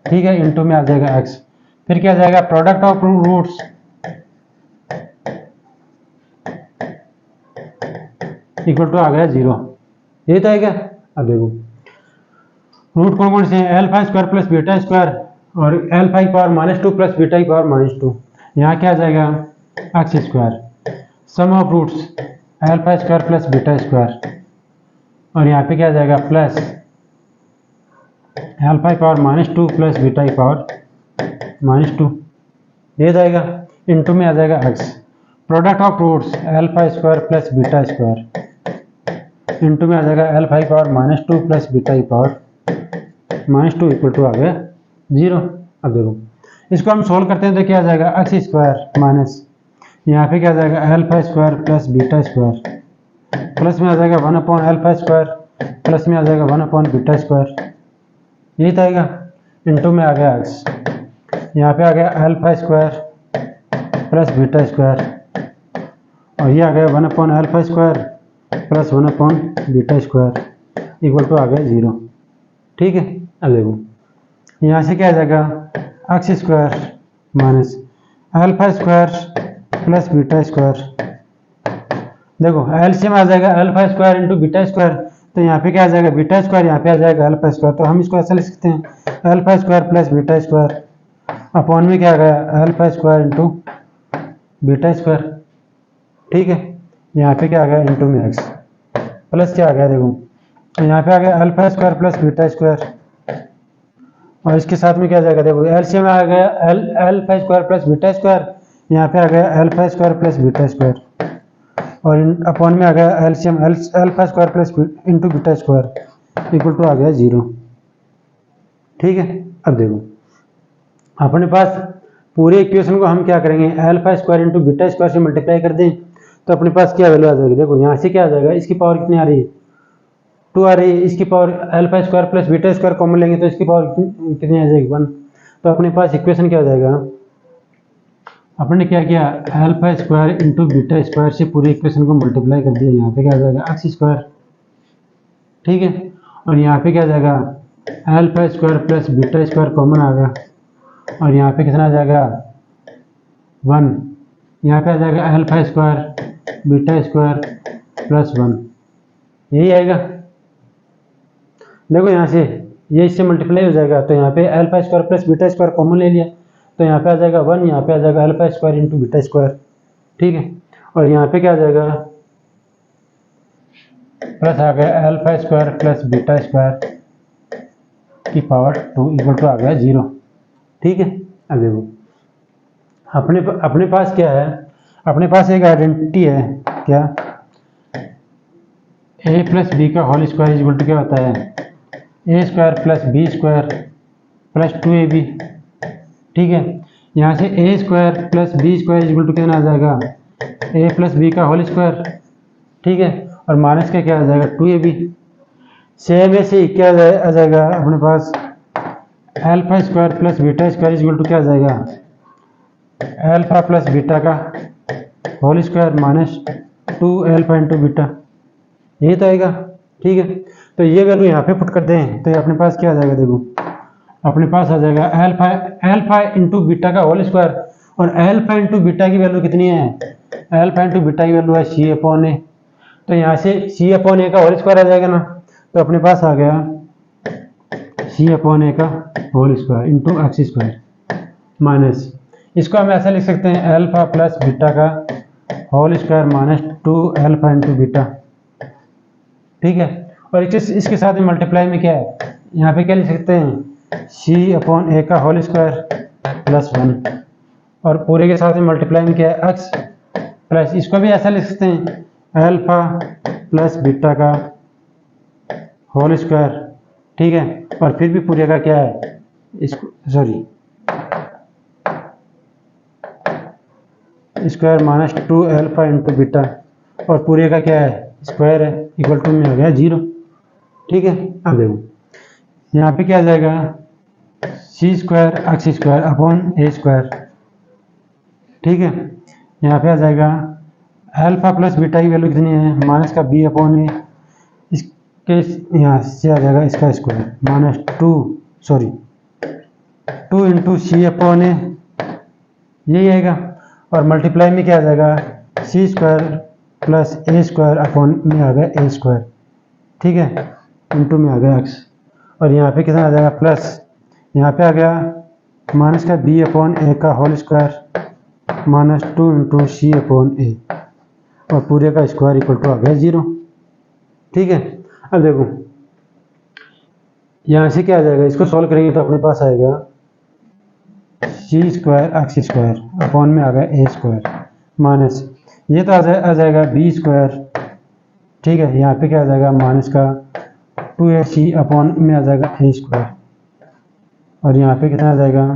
ठीक है, इनटू में आ जाएगा एक्स, फिर क्या आ जाएगा product of roots equal to आ गया 0, यही तो आएगा। अब देखो रूट कौन कौन से हैं, alpha square plus beta square और अल्फा की पावर -2 प्लस बीटा की पावर -2। यहाँ क्या आ जाएगा x square, sum of roots alpha square plus beta square, और यहाँ पे क्या आ जाएगा प्लस अल्फा की पावर -2 प्लस बीटा की पावर -2, ये जाएगा, इनटू में आ जाएगा x, product of roots alpha square plus beta square, into में आ जाएगा अल्फा की पावर -2 प्लस बीटा की पावर -2 इक्वल टू आ गया 0। अब देखो इसको हम सोल्व करते हैं तो क्या आ जाएगा एक्स स्क्वायर माइनस यहाँ पे क्या आ जाएगा alpha square plus beta square, plus में आ जाएगा 1 अपॉन अल्फा स्क्वायर, प्लस में आ जाएगा 1 अपॉन बीटा स्क्वायर, यही तो आएगा, इनटू में आ गया एक्स, यहाँ पे आ गया alpha square plus beta square, और ये आ गया 1 upon alpha square plus 1 upon beta square equal to आ गया 0। ठीक है, अब देखो यहाँ से क्या आ जाएगा x square minus alpha square plus beta square, देखो एलसीएम आ जाएगा alpha square into beta square, तो यहाँ पे क्या आ जाएगा बीटा स्क्वायर, यहाँ पे आ जाएगा अल्फा स्क्वायर, तो हम इसको ऐसा लिख सकते हैं alpha square plus beta square upon में क्या आ गया alpha square into beta square. ठीक है, यहाँ पे क्या आ गया इंटू में एक्स, प्लस क्या आ गया देखो यहाँ पे आ गया alpha square plus beta square, और इसके साथ में क्या आ जाएगा देखो एलसीएम आ गया alpha square plus beta square, यहाँ पे आ गया alpha square plus beta square, और अपॉन में आ गया LCM alpha square plus into beta square equal to आ गया 0। ठीक है, अब देखो अपने पास पूरे इक्वेशन को हम क्या करेंगे alpha square into beta square से मल्टीप्लाई कर दें तो अपने पास क्या वैल्यू आ जाएगी, देखो यहाँ से क्या आ जाएगा, इसकी पावर कितनी आ रही है 2 आ रही है, इसकी power alpha square plus beta square common लेंगे तो इसकी पावर कितनी आ जाएगी 1। तो अपने पास इक्वेशन क्या हो जाएगा, अपने क्या किया alpha square into beta square से पूरी इक्वेशन को मल्टीप्लाई कर दिया, यहाँ पे क्या आ जाएगा एक्स स्क्वायर, ठीक है, और यहाँ पे क्या आ जाएगा alpha square plus beta square common आ गया, और यहाँ पे कितना आ जाएगा 1, यहाँ पे आ जाएगा alpha square beta square plus 1, यही आएगा। देखो यहाँ से ये इससे मल्टीप्लाई हो जाएगा, तो यहाँ पे alpha square plus beta square common ले लिया, तो यहाँ पे आ जाएगा 1, यहाँ पे आ जाएगा alpha square into beta square, ठीक है, और यहाँ पे क्या आ जाएगा प्लस आ गया alpha square plus beta square की पावर 2 इक्वल टू आ गया 0। ठीक है, अब देखो अपने पास क्या है, अपने पास एक आइडेंटिटी है क्या, a प्लस बी का होल स्क्वायर इक्वल टू क्या होता है a square plus b square plus 2ab। ठीक है, यहाँ से a square plus b square equal to कितना आ जाएगा ए प्लस बी का होल स्क्वायर, ठीक है, और माइनस का क्या आ जाएगा 2ab। सेम ऐसे क्या आ जाएगा अपने पास alpha square plus beta square equal to क्या आ जाएगा अल्फा प्लस बीटा का whole square minus 2 alpha into beta, यही तो आएगा। ठीक है, तो ये वैल्यू यहाँ पे पुट कर दें तो अपने पास क्या आ जाएगा, देखो अपने पास आ जाएगा अल्फा इंटू बीटा का होल स्क्वायर, और अल्फा इंटू बीटा की वैल्यू कितनी है, अल्फा इंटू बीटा की वैल्यू है सी अपॉन ए, तो यहाँ से सी अपॉन ए का होल स्क्वायर आ जाएगा ना, तो अपने पास आ गया सी अपॉन ए का whole square into x square minus, इसको हम ऐसा लिख सकते हैं अल्फा प्लस बीटा का whole square minus 2 alpha into beta. ठीक है, और इसके साथ में मल्टीप्लाई में क्या है, यहाँ पे क्या लिख सकते हैं सी अपॉन ए का होल स्क्वायर प्लस 1, और पूरे के साथ में मल्टीप्लाई में क्या है एक्स प्लस, इसको भी ऐसा लिख सकते हैं अल्फा प्लस बीटा का होल स्क्वायर, ठीक है, और फिर भी पूरे का क्या है इसको sorry square minus 2 alpha into beta, और पूरे का क्या है स्क्वायर है इक्वल टू में आ गया 0, ठीक है। अब देखो यहाँ पे क्या आ जाएगा सी स्क्वायर एक्स स्क्वायर अपॉन ए स्क्वायर, ठीक है, यहाँ पे आ जाएगा अल्फा प्लस बीटा की वैल्यू कितनी है माइनस का बी अपॉन ए, इसके यहाँ से आ जाएगा इसका स्क्वायर माइनस 2 इंटू सी अपॉन ए, यही आएगा, और मल्टीप्लाई में क्या आ जाएगा सी square plus a square upon में आ गया ए स्क्वायर, ठीक है, इंटू में आ गया एक्स, और यहाँ पे कितना आ जाएगा प्लस, यहाँ पे आ गया माइनस का बी अपॉन ए का होल स्क्वायर माइनस 2 इंटू सी अपॉन ए, और पूरे का स्क्वायर इक्वल टू आ गया 0, ठीक है। अब देखो यहाँ से क्या आ जाएगा, इसको सॉल्व करेंगे तो अपने पास आएगा सी स्क्वायर एक्स स्क्वायर अपॉन में आ गया ए स्क्वायर माइनस, ये तो आ जाएगा बी स्क्वायर, ठीक है, यहाँ पे क्या आ जाएगा माइनस का 2ac अपॉन में आ जाएगा ए स्क्वायर, और यहाँ पे कितना आ जाएगा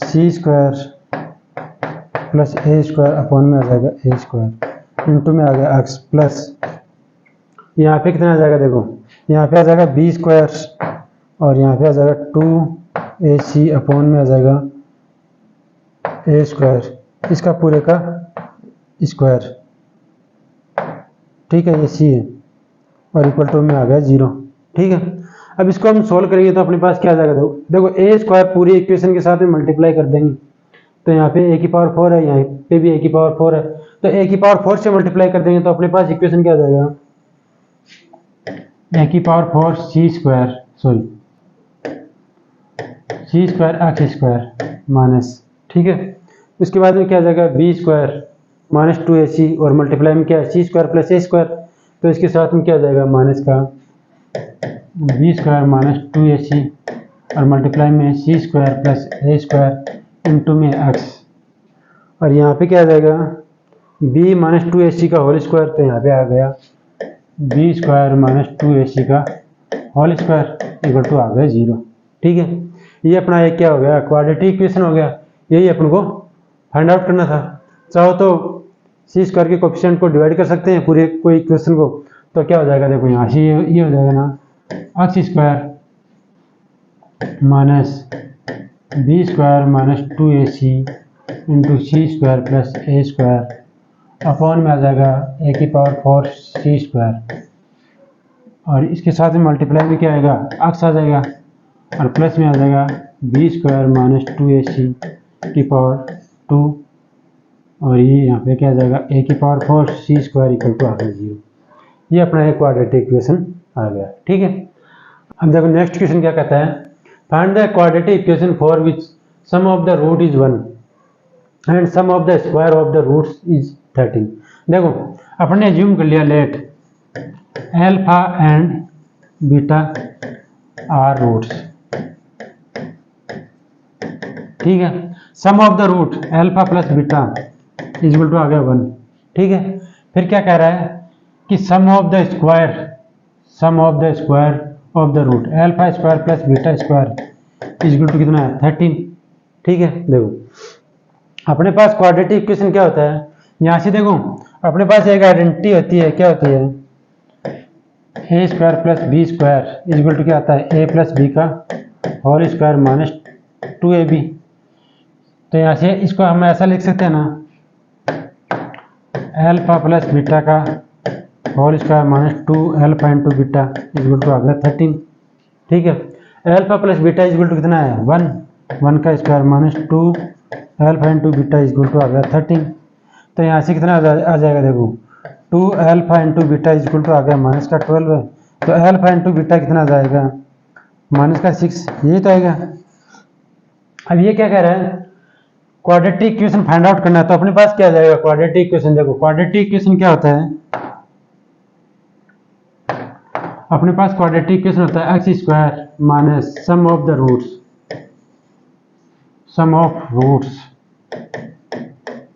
सी square plus a square upon में आ जाएगा ए स्क्वायर इंटू में आ गया एक्स प्लस, यहाँ पे कितना आ जाएगा देखो, यहाँ पे आ जाएगा बी स्क्वायर, और यहाँ पे आ जाएगा 2ac अपॉन में आ जाएगा ए स्क्वायर, इसका पूरे का स्क्वायर, ठीक है, ये सी है, और इक्वल टू में आ गया 0, ठीक है। अब इसको हम सोल्व करेंगे तो अपने पास क्या आ जाएगा देखो ए स्क्वायर पूरी इक्वेशन के साथ में मल्टीप्लाई कर देंगे, तो यहाँ पे ए की पावर 4 है, यहाँ पे भी ए की पावर 4 है, तो ए की पावर 4 से मल्टीप्लाई कर देंगे तो अपने पास इक्वेशन क्या आ जाएगा ए की power 4 c square x square minus, ठीक है, उसके बाद में क्या आ जाएगा बी स्क्वायर माइनस 2ac, और मल्टीप्लाई में क्या है सी स्क्वायर प्लस ए स्क्वायर, तो इसके साथ में क्या आ जाएगा माइनस का बी स्क्वायर माइनस 2ac, और मल्टीप्लाई में सी square plus a square into में एक्स, और यहाँ पे क्या आ जाएगा b माइनस 2ac का होल स्क्वायर, तो यहाँ पे आ गया b स्क्वायर माइनस 2ac का होल स्क्वायर इक्वल टू आ गया 0, ठीक है। ये अपना एक क्या हो गया क्वाड्रेटिक इक्वेशन हो गया, यही अपन को फाइंड आउट करना था। चाहो तो सी स्क्वायर के कोफिशिएंट को डिवाइड कर सकते हैं पूरे कोई इक्वेशन को, तो क्या हो जाएगा देखो यहाँ से ये हो जाएगा ना x square minus b square minus 2ac into c square plus a square upon में आ जाएगा ए की पावर 4 सी स्क्वायर, और इसके साथ में मल्टीप्लाई में क्या आएगा एक्स आ जाएगा, और प्लस में आ जाएगा बी स्क्वायर माइनस 2ac की पावर 2, और ये यहाँ पे क्या आ जाएगा ए की power 4 c square equal to आ गया 0, ये अपना एक क्वाड्रेटिक इक्वेशन आ गया, ठीक है। अब देखो नेक्स्ट क्वेश्चन क्या कहता है, find the quadratic equation for which sum of the root is 1 and sum of the square of the roots is 13। देखो अपने एज्यूम कर लिया let alpha and beta are roots, ठीक है, sum of the root alpha plus beta is equal to आ गया 1, ठीक है। फिर क्या कह रहा है कि sum of the square of the root alpha square plus beta square is equal to कितना है 13, ठीक है। देखो अपने पास क्वाड्रेटिक इक्वेशन क्या होता है, यहाँ से देखो अपने पास एक आइडेंटिटी होती है, क्या होती है a square plus b square is equal to क्या आता है ए प्लस बी का होल स्क्वायर माइनस 2ab, तो यहाँ से इसको हम ऐसा लिख सकते हैं ना अल्फा प्लस बीटा का whole square minus 2 alpha into beta is equal to आ गया 13, ठीक है। Alpha plus beta is equal to कितना है 1 का square minus 2 alpha into beta is equal to आ गया 13, तो यहाँ से कितना आ जाएगा देखो 2 alpha into beta is equal to आ गया माइनस का 12 है, तो अल्फा इंटू बीटा कितना आ जाएगा माइनस का 6, यही तो आएगा। अब ये क्या कह रहा है क्वाड्रेटिक इक्वेशन फाइंड आउट करना है, तो अपने पास क्या आ जाएगा क्वाड्रेटिक इक्वेशन, देखो क्वाड्रेटिक इक्वेशन क्या होता है अपने पास क्वाड्रेटिक इक्वेशन होता है x square minus sum of the roots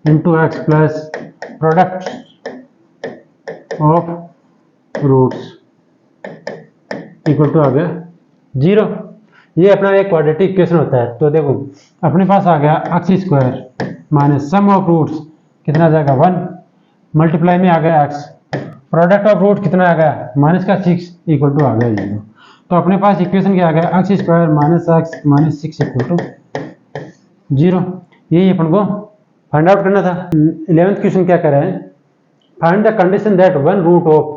into x plus product of roots equal to आ गया 0। ये अपना एक क्वाड्रेटिक इक्वेशन होता है। तो देखो अपने पास आ गया x square minus sum of roots कितना आ जाएगा 1 मल्टीप्लाई में आ गया एक्स प्रोडक्ट ऑफ रूट कितना आ गया माइनस का 6 इक्वल टू आ गया 0। तो अपने पास इक्वेशन क्या आ गया x square minus x minus 6 equal to 0। यही अपन को फाइंड आउट करना था। 11th क्वेश्चन क्या कर रहे हैं, find the condition that one root of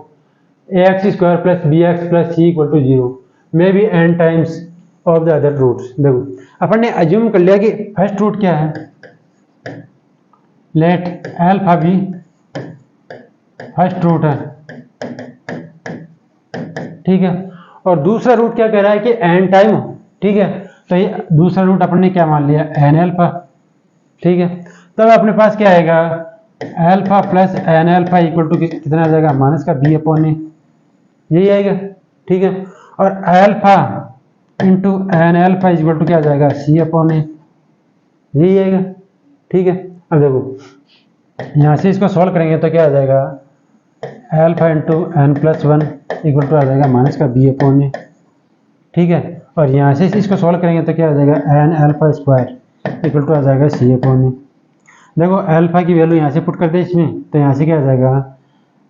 a x square plus b x plus c equal to 0 may be n times of the other roots. देखो अपन ने अज्यूम कर लिया कि फर्स्ट रूट क्या है, let alpha be first root है, ठीक है। और दूसरा रूट क्या कह रहा है कि n टाइम, ठीक है। तो ये दूसरा रूट अपन ने क्या मान लिया n अल्फा, ठीक है। तब अपने पास क्या आएगा alpha plus n alpha equal to कितना आ जाएगा माइनस का b अपॉन ए, यही आएगा, ठीक है। और alpha into n alpha equal to क्या आ जाएगा c अपॉन ए, यही आएगा, ठीक है। अब देखो यहाँ से इसको सॉल्व करेंगे तो क्या आ जाएगा alpha into n plus 1 equal to आ जाएगा माइनस का b अपॉन ए, ठीक है। और यहाँ से इसको सॉल्व करेंगे तो क्या आ जाएगा n alpha square equal to आ जाएगा c अपॉन ए। देखो अल्फा की वैल्यू यहाँ से पुट कर दे इसमें, तो यहाँ से क्या आ जाएगा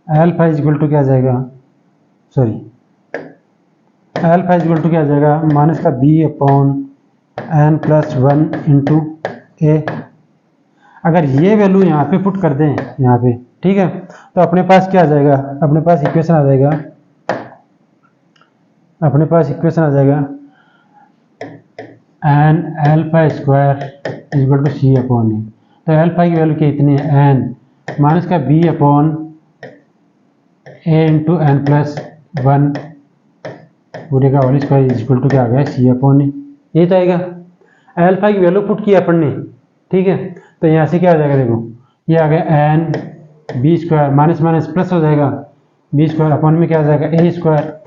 अल्फा इक्वल टू क्या आ जाएगा, सॉरी अल्फा इक्वल टू क्या आ जाएगा माइनस का b upon n plus 1 into a. अगर ये वैल्यू यहाँ पे पुट कर दें यहाँ पे, ठीक है, तो अपने पास क्या आ जाएगा, अपने पास इक्वेशन आ जाएगा, अपने पास इक्वेशन आ जाएगा n alpha square equal to c upon a. तो अल्फा की वैल्यू कितनी है n माइनस का b upon a into n plus 1 पूरे का होल स्क्वायर इक्वल टू क्या आ गया c अपॉन ए। ये तो आएगा अल्फा की वैल्यू पुट की अपन ने, ठीक है। तो यहाँ से क्या आ जाएगा, देखो ये आ गया n b square minus minus plus हो जाएगा बी स्क्वायर अपॉन में क्या आ जाएगा ए स्क्वायर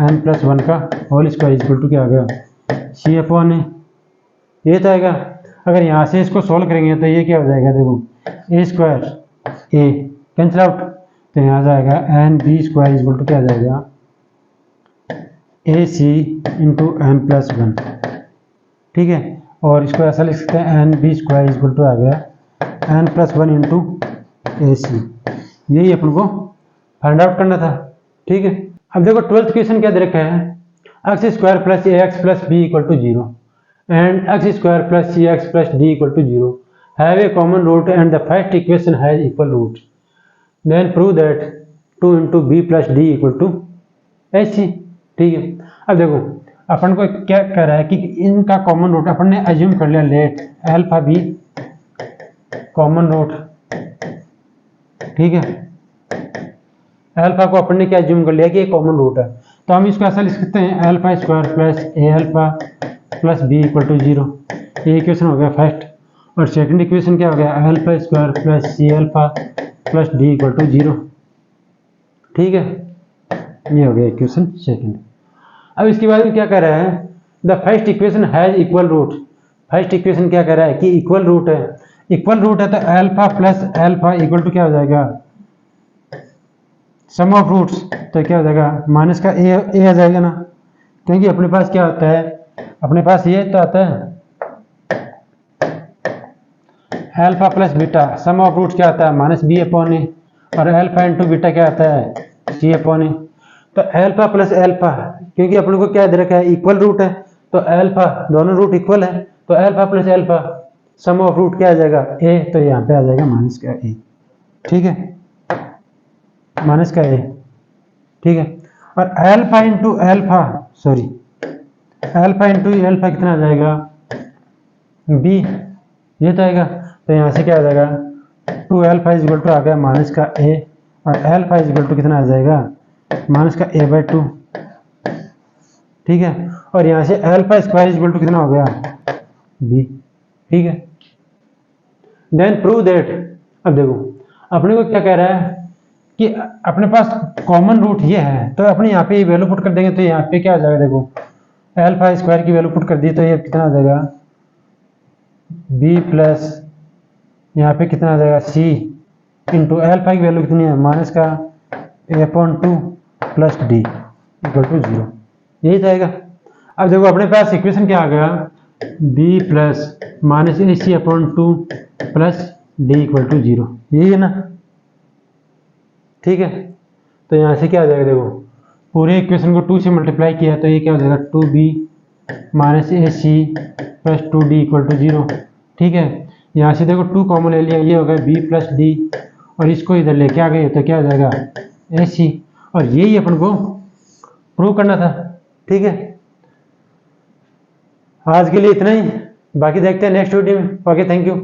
एन प्लस 1 का होल स्क्वायर इक्वल टू क्या आ गया c अपॉन ए, ये तो आएगा। अगर यहाँ से इसको सॉल्व करेंगे तो ये क्या हो जाएगा, देखो a square a cancel out, तो यहाँ जाएगा n b square equal to क्या आ जाएगा a c into n plus 1, ठीक है। और इसको ऐसा लिख सकते हैं n b square equal to आ गया n plus 1 into a c. यही अपन को फाइंड आउट करना था, ठीक है। अब देखो 12th क्वेश्चन क्या दे रखा है, x square plus a x plus b equal to 0 and x square plus c x plus d equal to 0 have a common root and the first equation has equal root, then prove that 2 into b plus d equal to a c, ठीक है। अब देखो अपन को क्या कह रहा है कि इनका कॉमन रूट अपन ने अज्यूम कर लिया, let alpha be common root, ठीक है। अल्फा को अपन ने क्या अज्यूम कर लिया कि ये कॉमन रूट है, तो हम इसको ऐसा लिख सकते हैं alpha square plus a alpha plus b equal to 0। ये इक्वेशन हो गया फर्स्ट। और सेकंड इक्वेशन क्या हो गया alpha square plus c alpha plus d equal to 0, ठीक है। ये हो गया इक्वेशन सेकंड। अब इसके बाद क्या कह रहा है, the first equation has equal root. First equation क्या कह रहा है कि इक्वल रूट है, इक्वल रूट है तो alpha plus alpha equal to क्या हो जाएगा सम ऑफ रूट्स, तो क्या हो जाएगा माइनस का ए आ जाएगा ना, क्योंकि अपने पास क्या होता है, अपने पास ये तो आता है alpha plus beta, sum of roots क्या आता है माइनस बी अपॉन ए, और अल्फा इंटू बीटा क्या आता है सी अपॉन ए। तो अल्फा प्लस अल्फा, क्योंकि अपने को क्या दे रखा है इक्वल रूट है, तो अल्फा दोनों रूट इक्वल है, तो alpha plus alpha sum of root क्या आ जाएगा ए, तो यहाँ पे आ जाएगा माइनस का ए, ठीक है, माइनस का ए, ठीक है। और alpha into alpha, sorry alpha into alpha कितना आ जाएगा बी, ये तो आएगा। तो यहाँ से क्या आ जाएगा 2 अल्फा इक्वल टू आ गया माइनस का ए, और अल्फा इक्वल टू कितना आ जाएगा माइनस का ए बाई 2, ठीक है। और यहाँ से अल्फा स्क्वायर इक्वल टू कितना हो गया बी, ठीक है। देन प्रूव दैट, अब देखो अपने को क्या कह रहा है कि अपने पास कॉमन रूट ये है, तो अपने यहाँ पे वैल्यू पुट कर देंगे तो यहाँ पे क्या आ जाएगा, देखो अल्फा स्क्वायर की वैल्यू पुट कर दी तो ये कितना आ जाएगा बी प्लस यहाँ पे कितना आ जाएगा सी इंटू अल्फा की वैल्यू कितनी है माइनस का a/2 plus d equal to 0, यही जाएगा। अब देखो अपने पास इक्वेशन क्या आ गया, b plus minus ac/2 plus d equal to 0, यही है ना, ठीक है। तो यहाँ से क्या आ जाएगा, देखो पूरे इक्वेशन को 2 से मल्टीप्लाई किया तो ये क्या हो जाएगा 2b minus ac plus 2d equal to 0, ठीक है। यहाँ से देखो 2 कॉमन ले लिया, ये हो गया b प्लस डी और इसको इधर लेके आ गए तो क्या हो जाएगा ac, और यही अपन को प्रूव करना था, ठीक है। आज के लिए इतना ही, बाकी देखते हैं नेक्स्ट वीडियो में। Okay, thank you.